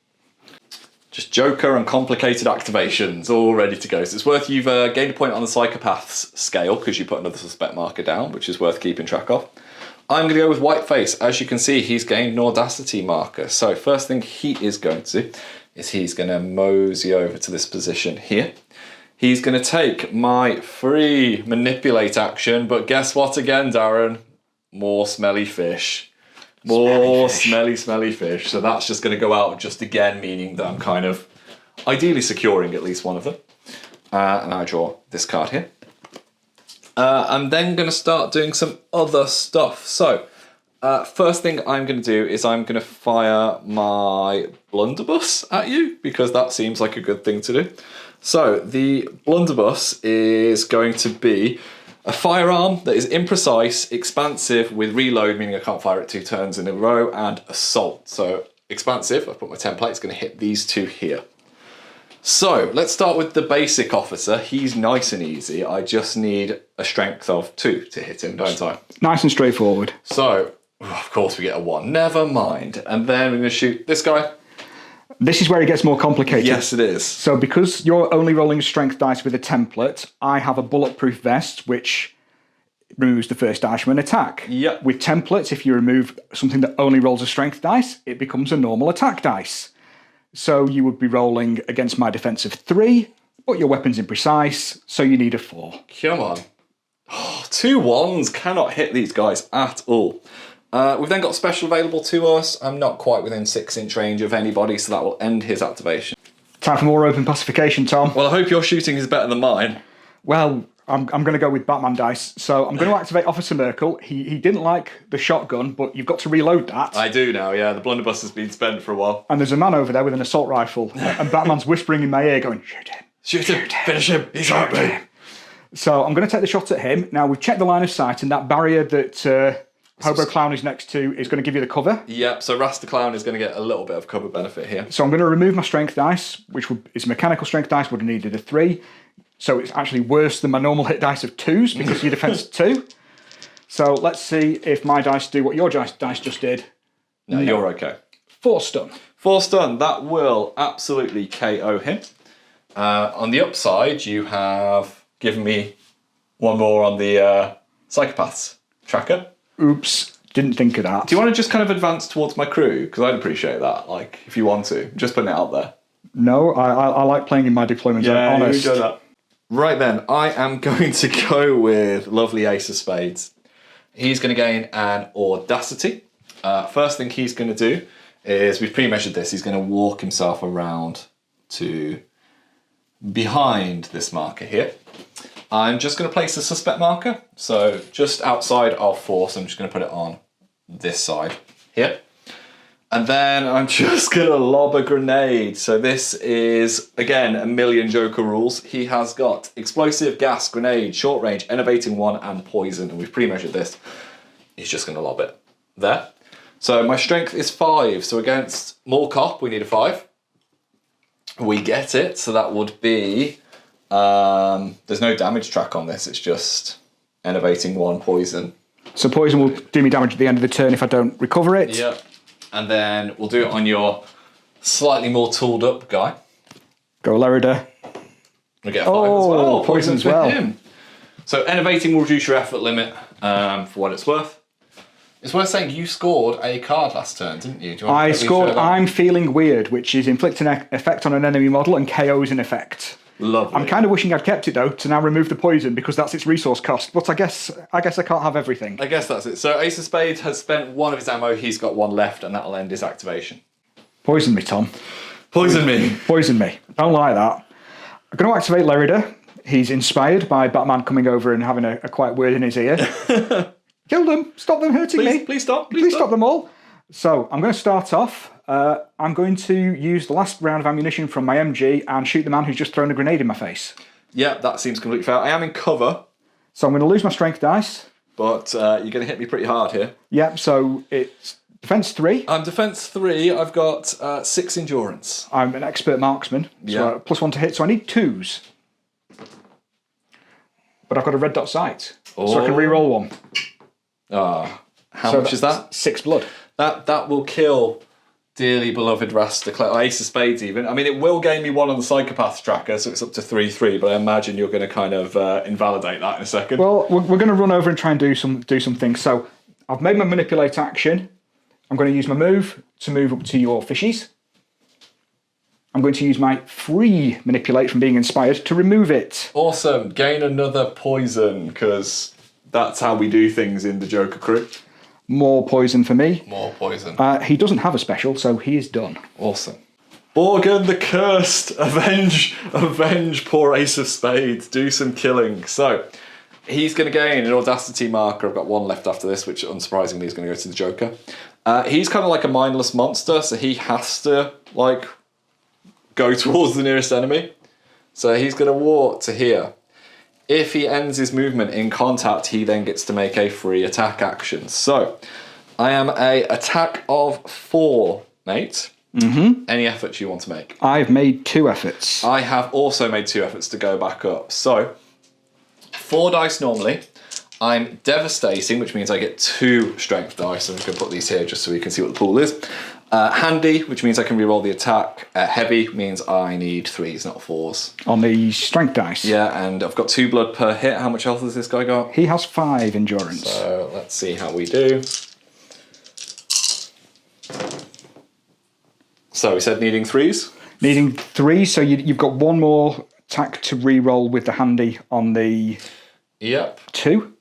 Just Joker and complicated activations, all ready to go. So it's worth you've gained a point on the Psychopaths scale because you put another suspect marker down, which is worth keeping track of. I'm going to go with Whiteface. As you can see, he's gained an Audacity marker. So first thing he is going to do is he's going to mosey over to this position here. He's going to take my free Manipulate action, but guess what again, Darren? More smelly fish. More smelly fish. So that's just going to go out just again, meaning that I'm kind of ideally securing at least one of them. And I draw this card here. I'm then going to start doing some other stuff. So first thing I'm going to do is I'm going to fire my blunderbuss at you because that seems like a good thing to do. So the blunderbuss is going to be a firearm that is imprecise, expansive, with reload, meaning I can't fire it 2 turns in a row, and assault. So expansive, I've put my template, it's going to hit these 2 here. So let's start with the basic officer. He's nice and easy. I just need a strength of 2 to hit him, don't I? Nice and straightforward. So, of course we get a 1. Never mind. And then we're going to shoot this guy. This is where it gets more complicated. Yes, it is. So because you're only rolling strength dice with a template, I have a bulletproof vest, which removes the first dice from an attack. Yep. With templates, if you remove something that only rolls a strength dice, it becomes a normal attack dice. So you would be rolling against my defense of 3, but your weapon's imprecise, so you need a 4. Come on. Oh, 2 1s cannot hit these guys at all. We've then got special available to us. I'm not quite within 6-inch range of anybody, so that will end his activation. Time for more open pacification, Tom. Well, I hope your shooting is better than mine. Well, I'm going to go with Batman dice. So I'm going to activate Officer Merkel. He didn't like the shotgun, but you've got to reload that. I do now, yeah. The blunderbuss has been spent for a while. And there's a man over there with an assault rifle. And Batman's whispering in my ear going, shoot him. Shoot him. Finish him. He's hurt me. So I'm going to take the shot at him. Now, we've checked the line of sight, and that barrier that Hobo Clown is next to is going to give you the cover. Yep, so Rasta Clown is going to get a little bit of cover benefit here. So I'm going to remove my strength dice, which is mechanical strength dice, would have needed a 3. So it's actually worse than my normal hit dice of 2s because your defense 2. So let's see if my dice do what your dice just did. No, you're okay. 4 stun. 4 stun, that will absolutely KO him. On the upside, you have given me 1 more on the Psychopaths tracker. Oops, didn't think of that. Do you want to just kind of advance towards my crew? Because I'd appreciate that, like, if you want to. Just putting it out there. No, I like playing in my deployments, I'm honest. You enjoy that. Right then, I am going to go with lovely Ace of Spades. He's going to gain an Audacity. First thing he's going to do is, we've pre-measured this, he's going to walk himself around to behind this marker here. I'm just going to place a suspect marker, so just outside of force, I'm just going to put it on this side here. And then I'm just going to lob a grenade. So this is, again, a million Joker rules. He has got explosive, gas, grenade, short range, enervating 1, and poison. And we've pre-measured this. He's just going to lob it there. So my strength is 5. So against Mall Cop, we need a 5. We get it. So that would be... there's no damage track on this. It's just enervating 1, poison. So poison will do me damage at the end of the turn if I don't recover it. Yeah. And then we'll do it on your slightly more tooled up guy. Go Lerida. We get a 5 as well. Poison as for well. him. So enervating will reduce your effort limit for what it's worth. It's worth saying you scored a card last turn, didn't you? Do you want I to scored show that? I'm Feeling Weird, which is inflict an effect on an enemy model and KOs an effect. Lovely. I'm kind of wishing I'd kept it though to now remove the poison because that's its resource cost. But I guess I can't have everything. I guess that's it. So Ace of Spades has spent 1 of his ammo. He's got 1 left, and that'll end his activation. Poison me, Tom. Poison me. Poison me. Don't like that. I'm going to activate Lerida. He's inspired by Batman coming over and having a quiet word in his ear. Kill them. Stop them hurting me. Please stop. Please stop them all. So I'm going to start off. I'm going to use the last round of ammunition from my MG and shoot the man who's just thrown a grenade in my face. Yeah, that seems completely fair. I am in cover, So I'm going to lose my strength dice. but you're going to hit me pretty hard here. Yep, so it's defense 3. I'm defense 3. I've got 6 endurance. I'm an expert marksman. So Yeah. +1 to hit, so I need 2s. But I've got a red dot sight. So I can re-roll 1. How So much is that? 6 blood. That will kill dearly beloved Rasta, or Ace of Spades even. I mean, it will gain me 1 on the Psychopath tracker, so it's up to 3/3, but I imagine you're going to kind of invalidate that in a second. Well, we're going to run over and try and do some things. So I've made my manipulate action. I'm going to use my move to move up to your fishies. I'm going to use my free manipulate from being inspired to remove it. Awesome. Gain another poison, because that's how we do things in the Joker crew. More poison for me. More poison. He doesn't have a special, so he is done. Awesome. Borgen the Cursed. Avenge poor Ace of Spades. Do some killing. So, he's going to gain an Audacity marker. I've got 1 left after this, which unsurprisingly is going to go to the Joker. He's kind of like a mindless monster, so he has to, like, go towards the nearest enemy. So he's going to walk to here. If he ends his movement in contact, he then gets to make a free attack action. So, I am a attack of 4, mate. Mm-hmm. Any efforts you want to make? I've made 2 efforts. I have also made 2 efforts to go back up. So, 4 dice normally. I'm devastating, which means I get 2 strength dice. I'm just going to put these here just so we can see what the pool is. Handy, which means I can reroll the attack. Heavy means I need 3s, not 4s. On the strength dice. Yeah, and I've got 2 blood per hit. How much health has this guy got? He has 5 endurance. So let's see how we do. So we said needing 3s? Needing 3, so you've got 1 more attack to re-roll with the handy on the Yep. 2.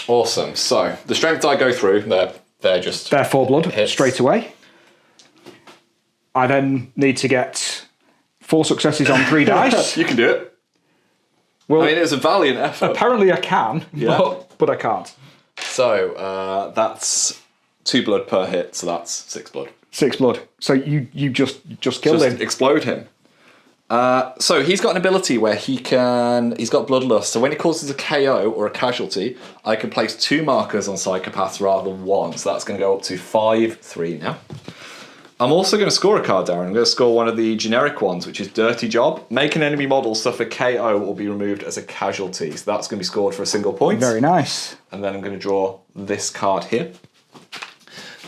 Awesome. So the strength I go through, they're just... They're 4 blood hits. straight away. I then need to get 4 successes on 3 dice. You can do it. Well, I mean, it was a valiant effort. apparently I can, Yeah. but I can't. So that's 2 blood per hit, so that's 6 blood. 6 blood. So you just killed Just him. explode him. So he's got an ability where he's got bloodlust, so when he causes a KO or a casualty, I can place 2 markers on psychopaths rather than 1, so that's going to go up to 5/3 now. I'm also going to score a card, Darren. I'm going to score one of the generic ones, which is Dirty Job. Make an enemy model suffer KO or be removed as a casualty, so that's going to be scored for a single point. Very nice. And then I'm going to draw this card here.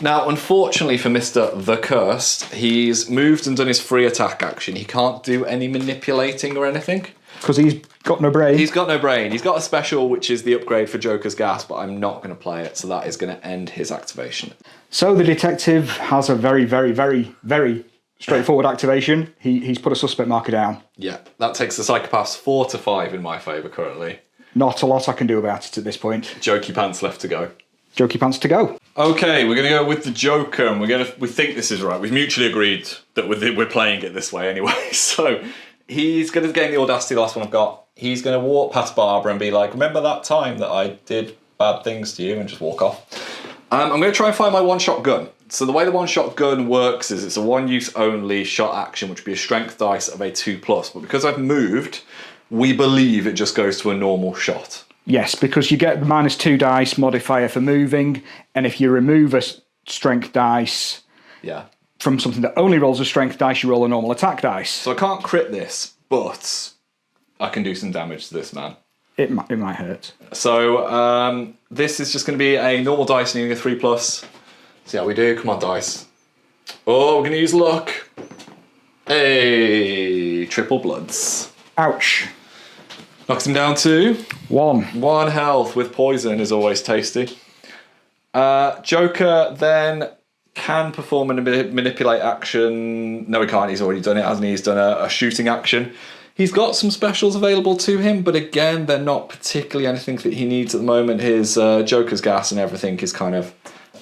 Now, unfortunately for Mr. The Cursed, he's moved and done his free attack action. He can't do any manipulating or anything. Because he's got no brain. He's got no brain. He's got a special, which is the upgrade for Joker's Gas, but I'm not going to play it, so that is going to end his activation. So the detective has a very, very, very, very straightforward activation. He's put a suspect marker down. Yeah, that takes the psychopaths 4 to 5 in my favour currently. Not a lot I can do about it at this point. Jokey pants left to go. Jokey pants to go. Okay, we're going to go with the Joker, and we think this is right. We've mutually agreed that we're playing it this way anyway. So he's going to gain the Audacity, the last one I've got. He's going to walk past Barbara and be like, remember that time that I did bad things to you, and just walk off. I'm going to try and find my one-shot gun. So the way the one-shot gun works is it's a one-use only shot action, which would be a strength dice of a 2+. But because I've moved, we believe it just goes to a normal shot. Yes, because you get the -2 dice modifier for moving, and if you remove a strength dice from something that only rolls a strength dice, you roll a normal attack dice. So I can't crit this, but I can do some damage to this man. It might hurt. So this is just going to be a normal dice needing a 3+. See how we do. Come on, dice. Oh, we're going to use luck. Hey, triple bloods. Ouch. Knocks him down to 1. 1 health with poison is always tasty. Joker then can perform a manipulate action. No, he can't. He's already done it, hasn't he? He's done a shooting action. He's got some specials available to him, but again, they're not particularly anything that he needs at the moment. His Joker's gas and everything is kind of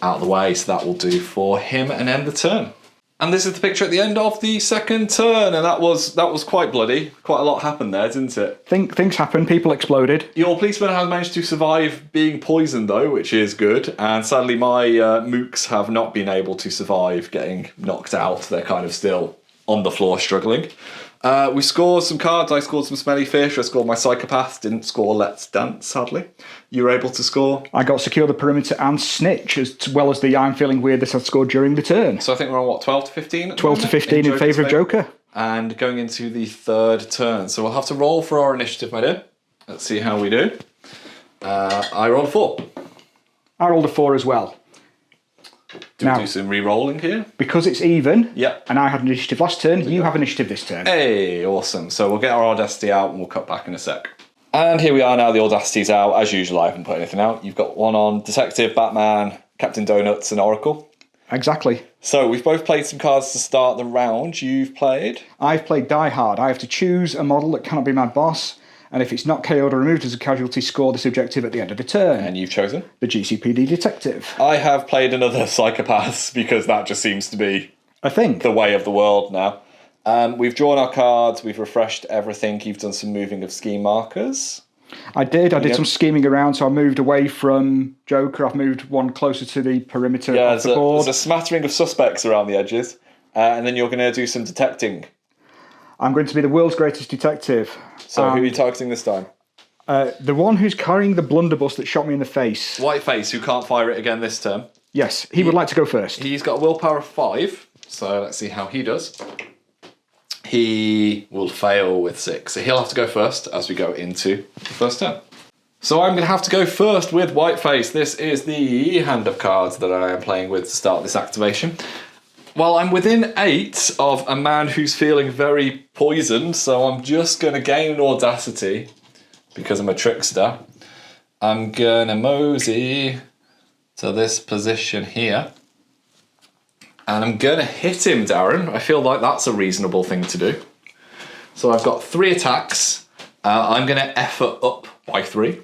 out of the way, so that will do for him and end the turn. And this is the picture at the end of the second turn, and that was quite bloody. Quite a lot happened there, didn't it? Things happened. People exploded. Your policeman has managed to survive being poisoned, though, which is good. And sadly, my mooks have not been able to survive getting knocked out. They're kind of still on the floor struggling. We scored some cards. I scored some smelly fish. I scored my psychopath. Didn't score let's dance, sadly. You were able to score. I got secure the perimeter and snitch, as well as the I'm feeling weird that I scored during the turn. So I think we're on, what, 12 to 15? 12 to 15 in favour of Joker. And going into the third turn. So we'll have to roll for our initiative, my dear. Let's see how we do. I rolled a 4. I rolled a 4 as well. Do we do some re-rolling here? Because it's even, Yep. and I had initiative last turn, you have initiative this turn. Hey, awesome. So we'll get our Audacity out and we'll cut back in a sec. And here we are now, the Audacity's out. As usual, I haven't put anything out. You've got one on Detective, Batman, Captain Donuts and Oracle. Exactly. So we've both played some cards to start the round. You've played? I've played Die Hard. I have to choose a model that cannot be my boss, and if it's not KO'd or removed as a casualty, score this objective at the end of the turn. And you've chosen? The GCPD Detective. I have played another Psychopaths because that just seems to be I think. the way of the world now. We've drawn our cards, we've refreshed everything, you've done some moving of scheme markers. I did some scheming around, so I moved away from Joker. I've moved one closer to the perimeter of the board. There's a smattering of suspects around the edges, and then you're going to do some detecting. I'm going to be the world's greatest detective. So who are you targeting this time? The one who's carrying the blunderbuss that shot me in the face. Whiteface, who can't fire it again this turn. Yes, he would like to go first. He's got a willpower of 5, so let's see how he does. He will fail with 6, so he'll have to go first as we go into the first turn. So I'm going to have to go first with Whiteface. This is the hand of cards that I am playing with to start this activation. Well, I'm within 8 of a man who's feeling very poisoned, so I'm just going to gain an Audacity because I'm a trickster. I'm going to mosey to this position here. And I'm going to hit him, Darren. I feel like that's a reasonable thing to do. So I've got 3 attacks. I'm going to effort up by 3.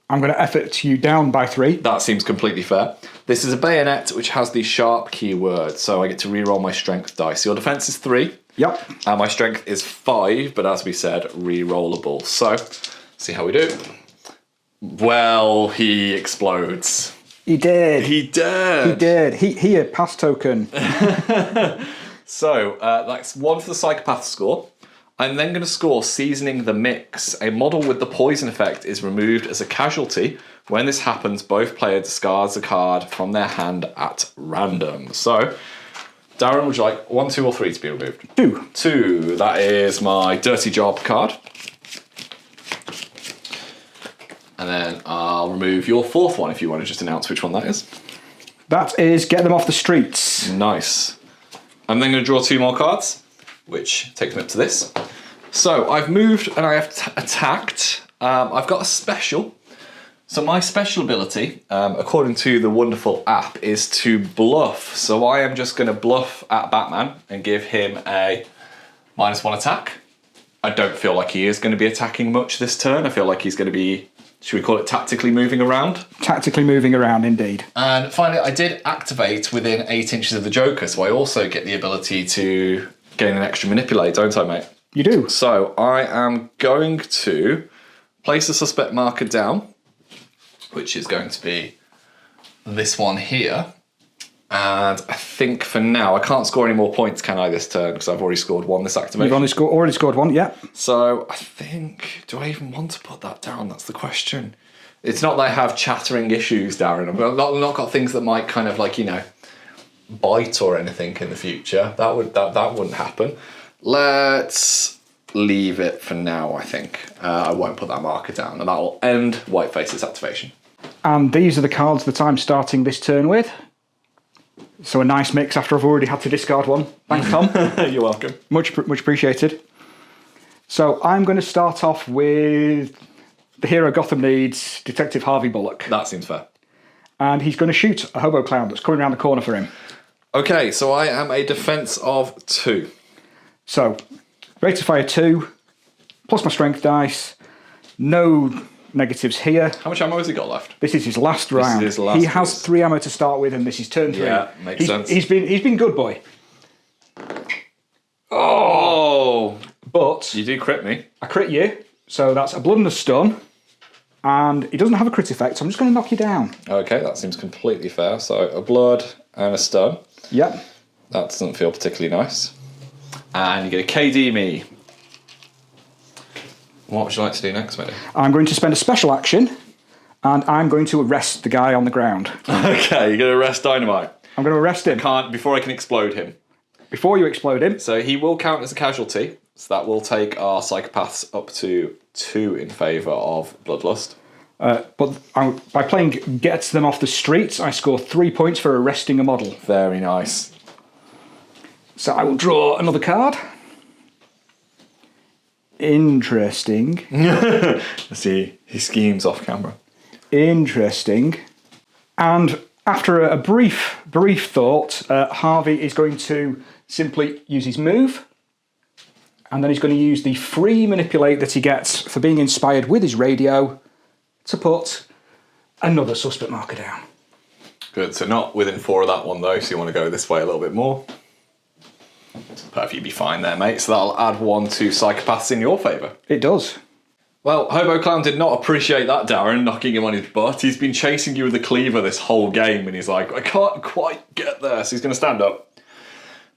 I'm going to effort you down by 3. That seems completely fair. This is a bayonet which has the sharp keyword, so I get to re-roll my strength dice. Your defense is 3. Yep. And my strength is 5, but as we said, re-rollable. So, see how we do. Well, he explodes. He did. He did. He did. Here, pass token. So, that's 1 for the psychopath score. I'm then going to score Seasoning the Mix. A model with the poison effect is removed as a casualty. When this happens, both players discards a card from their hand at random. So, Darren, would you like 1, 2, or 3 to be removed? 2. 2. That is my Dirty Job card. And then I'll remove your 4th one if you want to just announce which one that is. That is Get Them Off the Streets. Nice. I'm then going to draw 2 more cards, which takes me up to this. So I've moved and I have attacked. I've got a special. So my special ability, according to the wonderful app, is to bluff. So I am just going to bluff at Batman and give him a -1 attack. I don't feel like he is going to be attacking much this turn. I feel like he's going to be, should we call it tactically moving around? Tactically moving around, indeed. And finally, I did activate within 8 inches of the Joker, so I also get the ability to gain an extra manipulate, don't I, mate? You do. So I am going to place a suspect marker down, which is going to be this one here. And I think for now, I can't score any more points, can I, this turn? Because I've already scored one this activation. You've already scored one, yeah. So I think, do I even want to put that down? That's the question. It's not that I have chattering issues, Darren. I've not got things that might kind of like, you know, bite or anything in the future. That wouldn't happen. Let's leave it for now, I think. I won't put that marker down, and that will end Whiteface's activation. And these are the cards that I'm starting this turn with. So a nice mix after I've already had to discard one. Thanks, Tom. You're welcome. Much appreciated. So I'm going to start off with the hero Gotham needs, Detective Harvey Bullock. That seems fair. And he's going to shoot a hobo clown that's coming around the corner for him. Okay, so I am a defense of 2. So, rate of fire 2, plus my strength dice, no negatives here. How much ammo has he got left? This is his last round. He has 3 ammo to start with, and this is turn 3. Yeah, makes sense. He's been good, boy. Oh! But You do crit me. I crit you, so that's a blood and a stun, and he doesn't have a crit effect, so I'm just going to knock you down. Okay, that seems completely fair. So a blood and a stun. Yep. That doesn't feel particularly nice. And you get a KD me. What would you like to do next, mate? I'm going to spend a special action, and I'm going to arrest the guy on the ground. Okay, you're going to arrest Dynamite. I'm going to arrest him. Before I can explode him. Before you explode him. So he will count as a casualty. So that will take our psychopaths up to 2 in favour of Bloodlust. But by playing Gets Them Off the Streets, I score 3 points for arresting a model. Very nice. So I will draw another card. Interesting. See, he schemes off camera. Interesting. And after a brief thought, Harvey is going to simply use his move, and then he's going to use the free manipulate that he gets for being inspired with his radio to put another suspect marker down. Good, so not within 4 of that one though, so you want to go this way a little bit more. Perfect, you'd be fine there, mate. So that'll add 1 to psychopaths in your favour. It does. Well, Hobo Clown did not appreciate that, Darren, knocking him on his butt. He's been chasing you with a cleaver this whole game, and he's like, I can't quite get there. So he's going to stand up,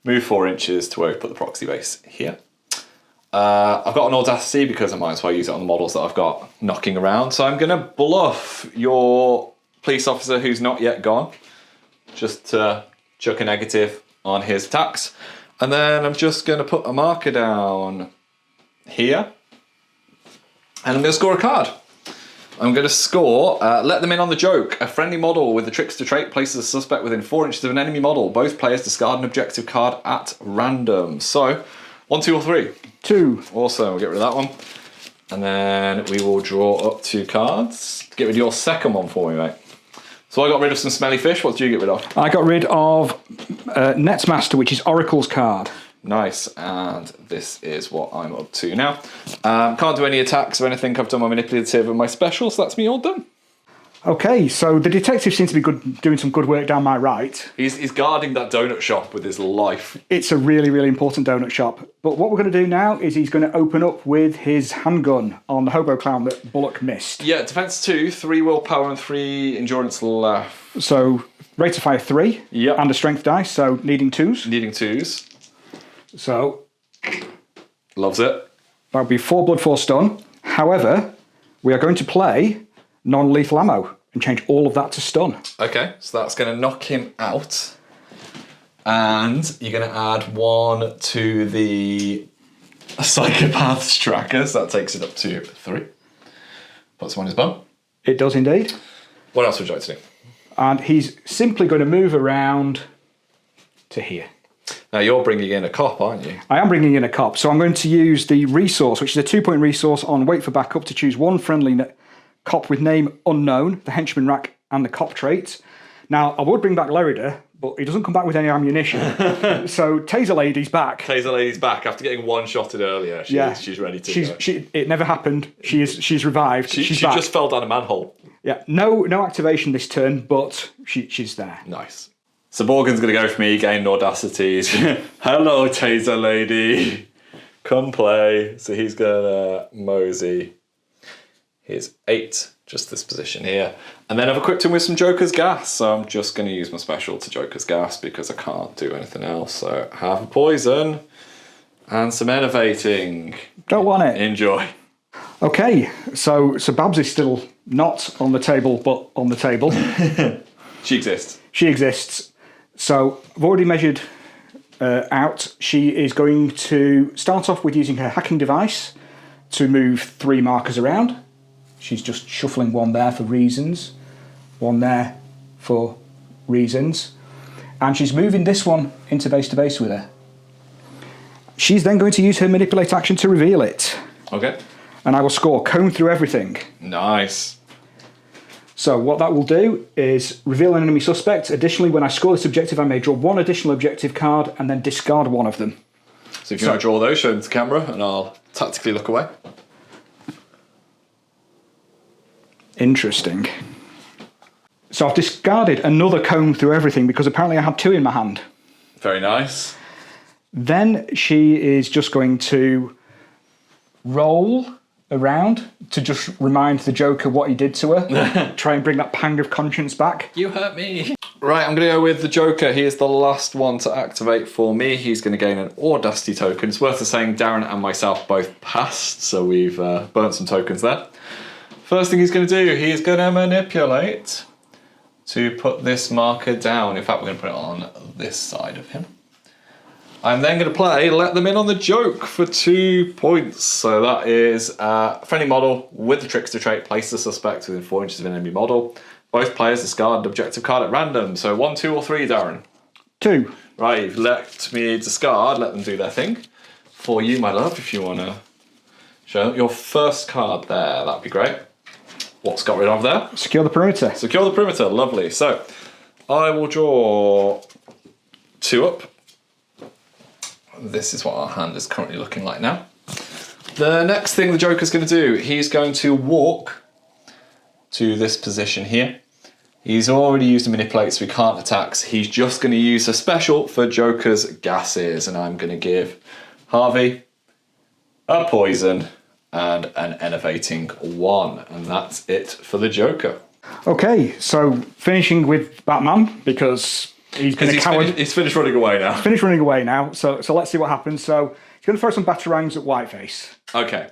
move 4 inches to where we put the proxy base here. I've got an audacity because I might as well use it on the models that I've got knocking around. So I'm going to bluff your police officer who's not yet gone, just to chuck a negative on his attacks. And then I'm just going to put a marker down here. And I'm going to score a card. I'm going to score Let Them In on the Joke. A friendly model with the Trickster trait places a suspect within 4 inches of an enemy model. Both players discard an objective card at random. So, 1, 2 or 3? 2. Awesome, we'll get rid of that one. And then we will draw up 2 cards. Get rid of your second one for me, mate. So I got rid of some smelly fish. What did you get rid of? I got rid of Netsmaster, which is Oracle's card. Nice, and this is what I'm up to now. Can't do any attacks or anything. I've done my manipulative and my special, so that's me all done. Okay, so the detective seems to be doing some good work down my right. He's guarding that donut shop with his life. It's a really, really important donut shop. But what we're going to do now is he's going to open up with his handgun on the hobo clown that Bullock missed. Yeah, defense 2, 3 willpower and 3 endurance left. So rate of fire 3, Yep. and a strength dice, so needing 2s. Needing 2s. So Loves it. that would be 4 blood, 4 stun. However, we are going to play non-lethal ammo and change all of that to stun. Okay, so that's going to knock him out. And you're going to add 1 to the psychopath's tracker, so that takes it up to 3. Puts 1 in his bum. It does indeed. What else would you like to do? And he's simply going to move around to here. Now you're bringing in a cop, aren't you? I am bringing in a cop, so I'm going to use the resource, which is a 2-point resource on wait for backup to choose 1 friendly cop with name unknown, the henchman rack, and the cop trait. Now, I would bring back Lerida, but he doesn't come back with any ammunition. So Taser Lady's back. Taser Lady's back after getting one-shotted earlier. She's ready to go. It never happened. She's revived. She's back. She just fell down a manhole. Yeah, no activation this turn, but she's there. Nice. So Morgan's going to go for me, gain audacities. Hello, Taser Lady. Come play. So he's going to mosey Here's 8, just this position here. And then I've equipped him with some Joker's Gas. So I'm just going to use my special to Joker's Gas because I can't do anything else. So have a poison and some enervating. Don't want it. Enjoy. Okay, so Babs is still not on the table, but on the table. She exists. She exists. So I've already measured out. She is going to start off with using her hacking device to move 3 markers around. She's just shuffling one there for reasons, one there for reasons, and she's moving this one into base to base with her. She's then going to use her manipulate action to reveal it. Okay. And I will score comb through everything. Nice. So what that will do is reveal an enemy suspect. Additionally, when I score this objective, I may draw 1 additional objective card and then discard 1 of them. So if you want to draw those, show them to the camera and I'll tactically look away. Interesting. So I've discarded another comb through everything because apparently I had 2 in my hand. Very nice. Then she is just going to roll around to just remind the Joker what he did to her. Try and bring that pang of conscience back. You hurt me. Right, I'm going to go with the Joker. He is the last one to activate for me. He's going to gain an Audacity token. It's worth saying Darren and myself both passed, so we've burnt some tokens there. First thing he's going to do, he's going to manipulate to put this marker down. In fact, we're going to put it on this side of him. I'm then going to play Let Them In on the Joke for 2 points. So that is friendly model with the Trickster trait. Place the suspect within 4 inches of an enemy model. Both players discard an objective card at random. So 1, 2 or 3, Darren? 2. Right, you've let me discard. Let them do their thing. For you, my love, if you want to show your first card there, that'd be great. What's got rid of there? Secure the perimeter. Secure the perimeter, lovely. So I will draw 2 up. This is what our hand is currently looking like now. The next thing the Joker's going to do, he's going to walk to this position here. He's already used a manipulate, so he can't attack. So he's just going to use a special for Joker's gases, and I'm going to give Harvey a poison and an enervating 1, and that's it for the Joker. Okay, so finishing with Batman because he's been a coward. He's finished running away now. Finished running away now. So let's see what happens. So he's going to throw some batarangs at Whiteface. Okay.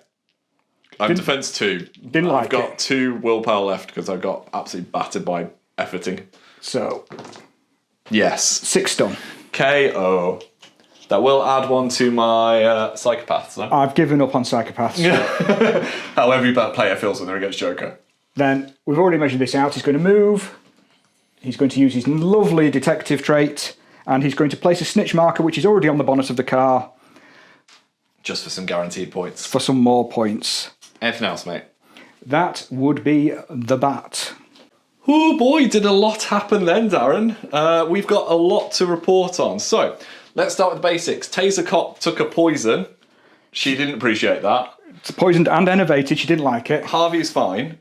I'm defense 2. Didn't like I've got it. 2 willpower left because I got absolutely battered by efforting. So Yes. 6 stun. KO. That will add 1 to my psychopaths, though. I've given up on psychopaths. How every bad player feels when they're against Joker. Then we've already measured this out. He's going to move. He's going to use his lovely detective trait, and he's going to place a snitch marker, which is already on the bonnet of the car, Just for some guaranteed points. for some more points. Anything else, mate? That would be the Bat. Oh boy, did a lot happen then, Darren. We've got a lot to report on. So, let's start with the basics. Taser Cop took a poison. She didn't appreciate that. It's poisoned and enervated. She didn't like it. Harvey's fine.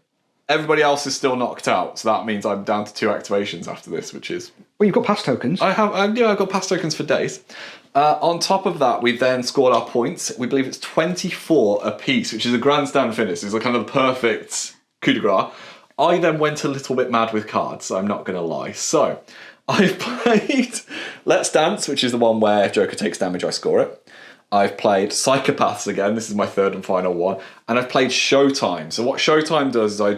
Everybody else is still knocked out, so that means I'm down to 2 activations after this, which is... Well, you've got pass tokens. I've got pass tokens for days. On top of that, we then scored our points. We believe it's 24 apiece, which is a grandstand finish. It's a kind of the perfect coup de grace. I then went a little bit mad with cards, I'm not going to lie. So, I've played Let's Dance, which is the one where if Joker takes damage, I score it. I've played Psychopaths again, this is my 3rd and final one, and I've played Showtime. So what Showtime does is I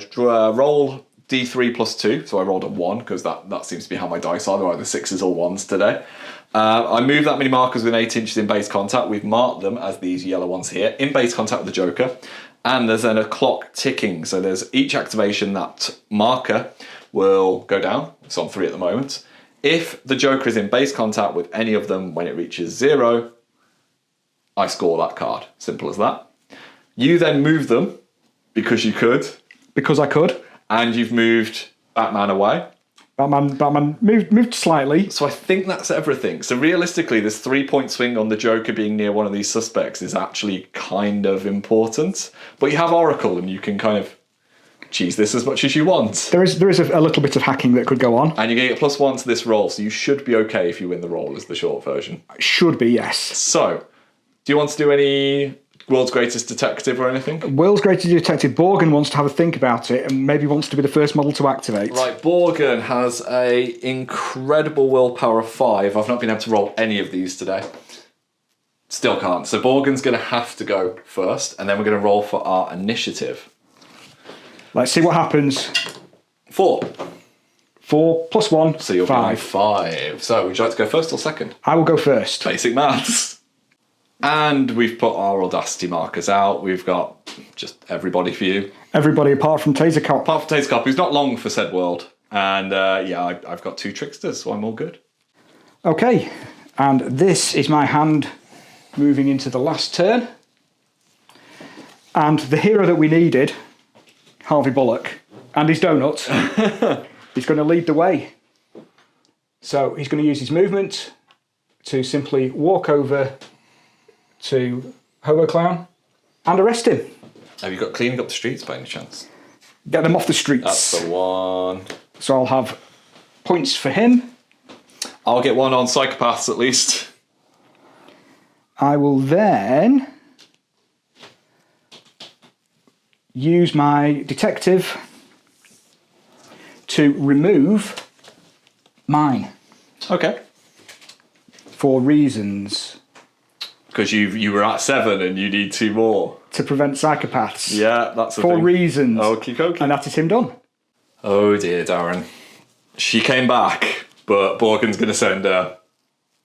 roll D3 plus 2, so I rolled a 1, because that seems to be how my dice are, they're either 6s or 1s today. I move that many markers within 8 inches in base contact, we've marked them as these yellow ones here, in base contact with the Joker, and there's then a clock ticking, so there's each activation that marker will go down, it's on 3 at the moment. If the Joker is in base contact with any of them when it reaches 0, I score that card. Simple as that. You then move them because you could. Because I could. And you've moved Batman away. Batman moved slightly. So I think that's everything. So realistically, this 3-point swing on the Joker being near one of these suspects is actually kind of important. But you have Oracle and you can kind of cheese this as much as you want. There is a little bit of hacking that could go on. And you get +1 to this roll, so you should be okay if you win the roll is the short version. Should be, yes. So... do you want to do any World's greatest detective or anything? World's greatest detective, Borgen wants to have a think about it and maybe wants to be the first model to activate. Right, Borgen has a incredible willpower of 5. I've not been able to roll any of these today. Still can't. So Borgen's going to have to go first, and then we're going to roll for our initiative. Let's see what happens. 4. 4 plus 1, So you're 5. 5. So would you like to go first or second? I will go first. Basic maths. And we've put our Audacity markers out. We've got just everybody for you. Everybody apart from Taser Cop. Apart from Taser Cop, who's not long for said world. And I've got 2 tricksters, so I'm all good. Okay, and this is my hand moving into the last turn. And the hero that we needed, Harvey Bullock, and his donut, he's going to lead the way. So he's going to use his movement to simply walk over to Hobo Clown and arrest him. Have you got cleaning up the streets by any chance? Get them off the streets. That's the one. So I'll have points for him. I'll get 1 on psychopaths at least. I will then use my detective to remove mine Okay. for reasons. Because you were at 7 and you need 2 more. To prevent psychopaths. Yeah, that's the For thing. reasons. Okie dokie. And that is him done. Oh dear, Darren. She came back, but Borgen's going to send her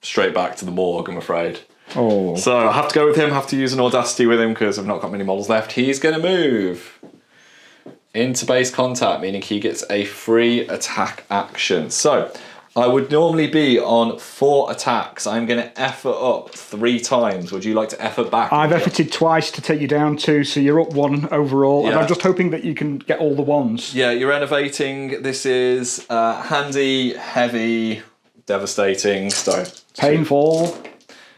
straight back to the morgue, I'm afraid. Oh. So I have to go with him, have to use an Audacity with him because I've not got many models left. He's going to move into base contact, meaning he gets a free attack action. So I would normally be on 4 attacks. I'm going to effort up 3 times. Would you like to effort back? I've efforted twice to take you down 2, so you're up 1 overall. And Yeah. I'm just hoping that you can get all the ones. Yeah, you're renovating. This is handy, heavy, devastating. So Painful.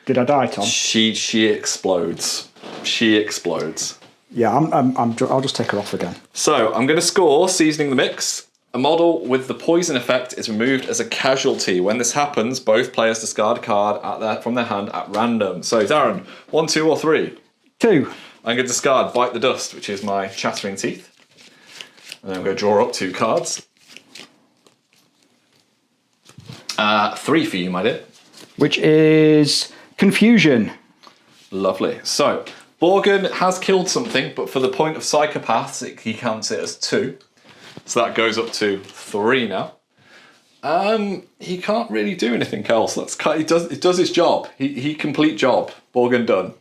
Did I die, Tom? she explodes. She explodes. Yeah, I'll just take her off again. So I'm going to score seasoning the mix. A model with the poison effect is removed as a casualty. When this happens, both players discard a card from their hand at random. So Darren, 1, 2 or 3? 2. I'm going to discard Bite the Dust, which is my chattering teeth. And then I'm going to draw up 2 cards. 3 for you, my dear. Which is Confusion. Lovely. So Borgen has killed something, but for the point of psychopaths, he counts it as 2. So that goes up to 3 now. He can't really do anything else. It does his job. He complete job. Borgen done.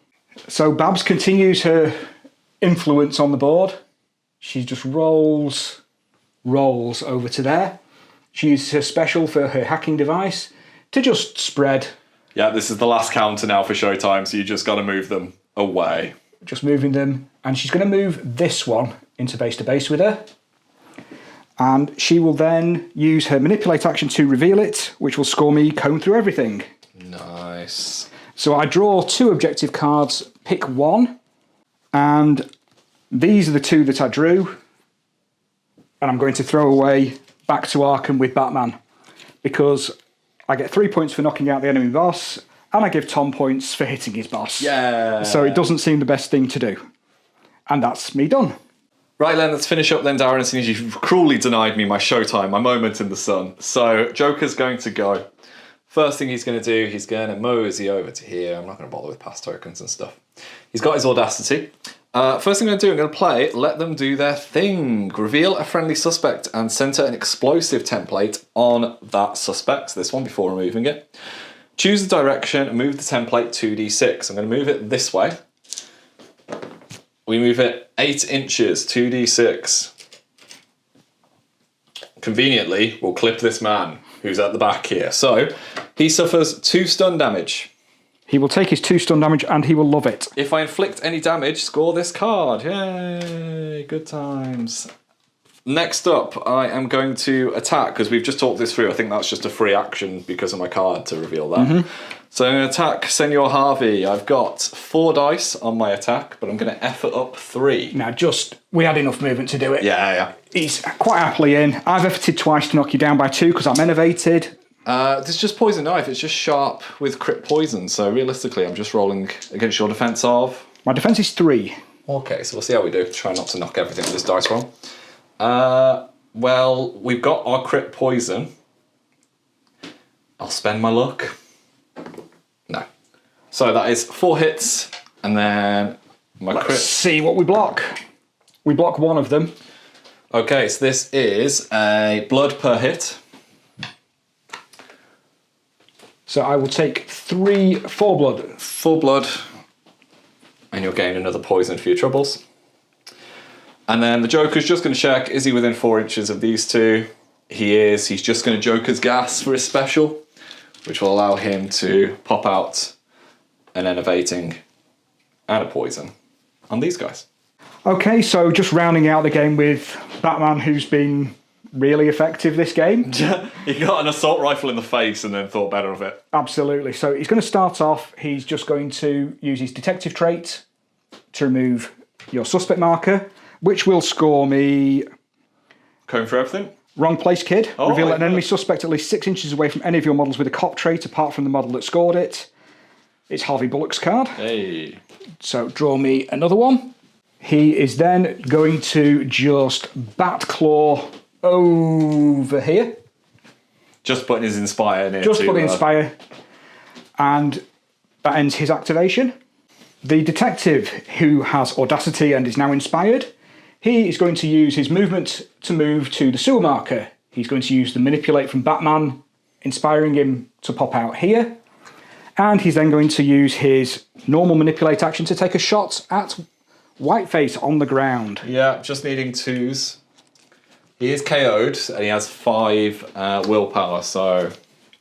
So Babs continues her influence on the board. She just rolls over to there. She uses her special for her hacking device to just spread. Yeah, this is the last counter now for showtime, so you just got to move them away. Just moving them. And she's going to move this one into base to base with her. And she will then use her manipulate action to reveal it, which will score me comb through everything. Nice. So I draw 2 objective cards, pick 1, and these are the 2 that I drew. And I'm going to throw away back to Arkham with Batman, because I get 3 points for knocking out the enemy boss, and I give Tom points for hitting his boss. Yeah. So it doesn't seem the best thing to do. And that's me done. Right then, let's finish up then, Darren, as soon as you've cruelly denied me my showtime, my moment in the sun. So, Joker's going to go. First thing he's going to do, he's going to mosey over to here. I'm not going to bother with pass tokens and stuff. He's got his Audacity. First thing I'm going to do, I'm going to play Let Them Do Their Thing. Reveal a friendly suspect and center an explosive template on that suspect. This one before removing it. Choose the direction and move the template 2d6. I'm going to move it this way. We move it 8 inches, 2d6. Conveniently, we'll clip this man who's at the back here. So, he suffers 2 stun damage. He will take his 2 stun damage and he will love it. If I inflict any damage, score this card. Yay, good times. Next up, I am going to attack, because we've just talked this through. I think that's just a free action because of my card to reveal that. Mm-hmm. So I'm going to attack Senor Harvey. I've got 4 dice on my attack, but I'm going to effort up 3. Now, we had enough movement to do it. Yeah. He's quite happily in. I've efforted twice to knock you down by 2 because I'm innovated. This is just poison knife. It's just sharp with crit poison. So realistically, I'm just rolling against your defense of... My defence is 3. Okay, so we'll see how we do. Try not to knock everything with this dice roll. Well, we've got our crit poison. I'll spend my luck. No. So that is 4 hits, and then my Let's crit. see what we block. We block one of them. Okay, so this is a blood per hit. So I will take 4 blood. 4 blood, and you'll gain another poison for your troubles. And then the Joker's just going to check, is he within 4 inches of these two? He is. He's just going to Joker's gas for his special, which will allow him to pop out an enervating and a poison on these guys. Okay, so just rounding out the game with Batman, who's been really effective this game. He got an assault rifle in the face and then thought better of it. Absolutely. So he's going to start off, he's just going to use his detective trait to remove your suspect marker, which will score me... Going for everything? Wrong place, kid. Oh, Reveal my an enemy God. suspect at least 6 inches away from any of your models with a cop trait, apart from the model that scored it. It's Harvey Bullock's card. Hey. So draw me another one. He is then going to just bat claw over here. Just putting his Inspire near Just to, put the Inspire. And that ends his activation. The detective, who has Audacity and is now inspired, he is going to use his movement to move to the sewer marker. He's going to use the Manipulate from Batman, inspiring him to pop out here. And he's then going to use his normal Manipulate action to take a shot at Whiteface on the ground. Yeah, just needing 2s. He is KO'd and he has 5 willpower, so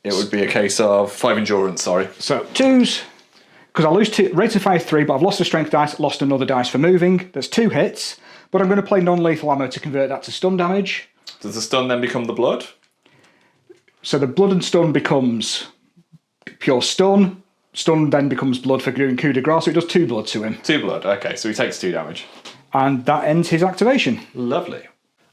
it would be a case of 5 endurance, sorry. So 2s, because I lose 2, rated fire 3, but I've lost a strength dice, lost another dice for moving. There's 2 hits, but I'm going to play non-lethal ammo to convert that to stun damage. Does the stun then become the blood? So the blood and stun becomes pure stun. Stun then becomes blood for doing coup de grace, so it does 2 blood to him. 2 blood, okay, so he takes 2 damage. And that ends his activation. Lovely.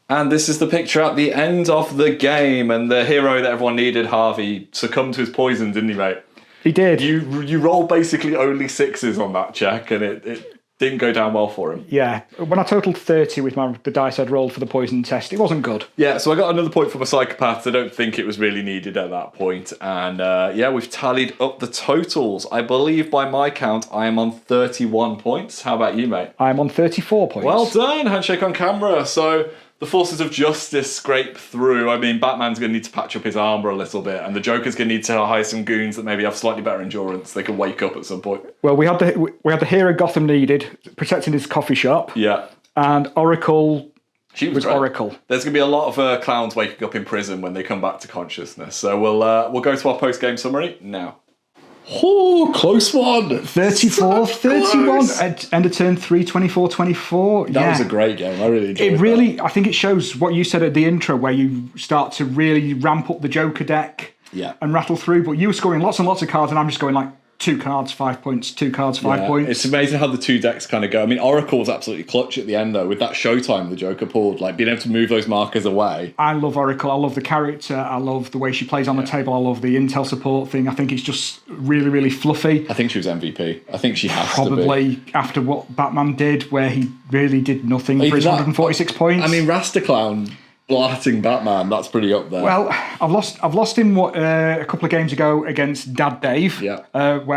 And this is the picture at the end of the game, and the hero that everyone needed, Harvey, succumbed to his poison, didn't he, mate? He did. You rolled basically only 6s on that check, and it didn't go down well for him. Yeah. When I totaled 30 with the dice I'd rolled for the poison test, it wasn't good. Yeah, so I got another point for my psychopaths. I don't think it was really needed at that point. And yeah, we've tallied up the totals. I believe by my count, I am on 31 points. How about you, mate? I'm on 34 points. Well done, handshake on camera. So the forces of justice scrape through. I mean, Batman's going to need to patch up his armour a little bit, and the Joker's going to need to hire some goons that maybe have slightly better endurance. They can wake up at some point. Well, we had the hero Gotham needed, protecting his coffee shop. Yeah. And Oracle She was great. Oracle. There's going to be a lot of clowns waking up in prison when they come back to consciousness. So we'll go to our post-game summary now. Oh, close one. 34, So 31. close. End of turn 3, 24, 24. That was a great game. I really enjoyed it. I think it shows what you said at the intro, where you start to really ramp up the Joker deck and rattle through. But you were scoring lots and lots of cards, and I'm just going like 2 cards, 5 points, 2 cards, 5 points. It's amazing how the 2 decks kind of go. I mean, Oracle was absolutely clutch at the end, though, with that Showtime the Joker pulled, like being able to move those markers away. I love Oracle. I love the character. I love the way she plays on the table. I love the intel support thing. I think it's just really, really fluffy. I think she was MVP. I think she has to Probably be. after what Batman did, where he really did nothing for his 146 points. I mean, Rastaclown blatting Batman, that's pretty up there. Well, I've lost him a couple of games ago against Dad Dave, where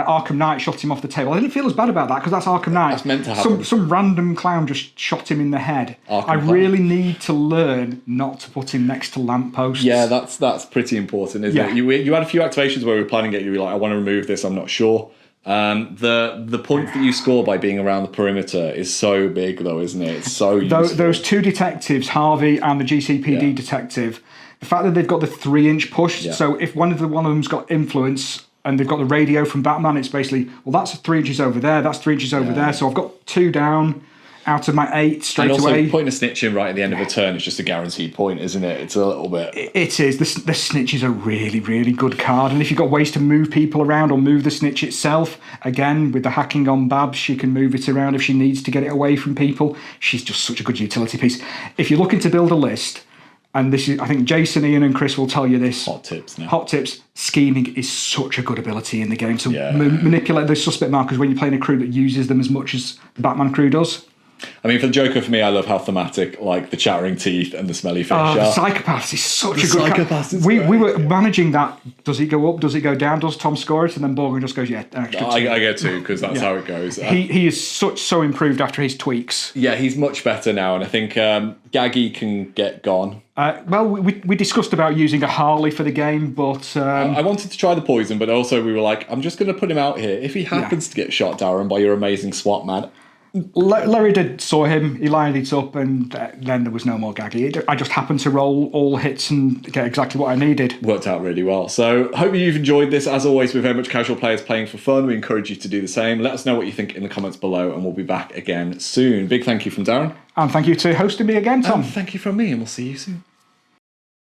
Arkham Knight shot him off the table. I didn't feel as bad about that because that's Arkham Knight. That's meant to happen. Some random clown just shot him in the head. Arkham really need to learn not to put him next to lampposts. Yeah, that's pretty important, isn't it? You had a few activations where we were planning it. You were like, I want to remove this. I'm not sure. The point that you score by being around the perimeter is so big, though, isn't it? It's so useful. Those 2 detectives, Harvey and the GCPD detective, the fact that they've got the 3-inch push, so if one of them's got influence and they've got the radio from Batman, it's basically, well, that's 3 inches over there, that's 3 inches over there, so I've got 2 down out of my 8 straight and also, away. Putting a snitch in right at the end of a turn is just a guaranteed point, isn't it? It's a little bit... It is. The snitch is a really, really good card. And if you've got ways to move people around or move the snitch itself, again, with the hacking on Babs, she can move it around if she needs to get it away from people. She's just such a good utility piece. If you're looking to build a list, and this is, I think Jason, Ian, and Chris will tell you this. Hot tips now. Hot tips. Scheming is such a good ability in the game to Yeah. manipulate those suspect markers when you're playing a crew that uses them as much as the Batman crew does. I mean, for the Joker, for me, I love how thematic, like the chattering teeth and the smelly fish The are. Psychopaths is such a good Psychopaths is we great, were managing that. Does it go up? Does it go down? Does Tom score it? And then Borgman just goes, yeah, an extra two. I get 2 because that's how it goes. He is so improved after his tweaks. Yeah, he's much better now, and I think Gaggy can get gone. Well, we discussed about using a Harley for the game, but I wanted to try the poison, but also we were like, I'm just going to put him out here. If he happens to get shot, Darren, by your amazing SWAT man. Larry saw him, he lined it up, and then there was no more Gaggy. I just happened to roll all hits and get exactly what I needed. Worked out really well. So hope you've enjoyed this. As always, we're very much casual players playing for fun. We encourage you to do the same. Let us know what you think in the comments below, and we'll be back again soon. Big thank you from Darren. And thank you to hosting me again, Tom. And thank you from me, and we'll see you soon.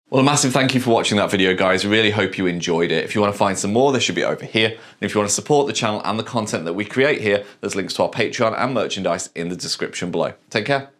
Well, a massive thank you for watching that video, guys. Really hope you enjoyed it. If you want to find some more, they should be over here. And if you want to support the channel and the content that we create here, there's links to our Patreon and merchandise in the description below. Take care.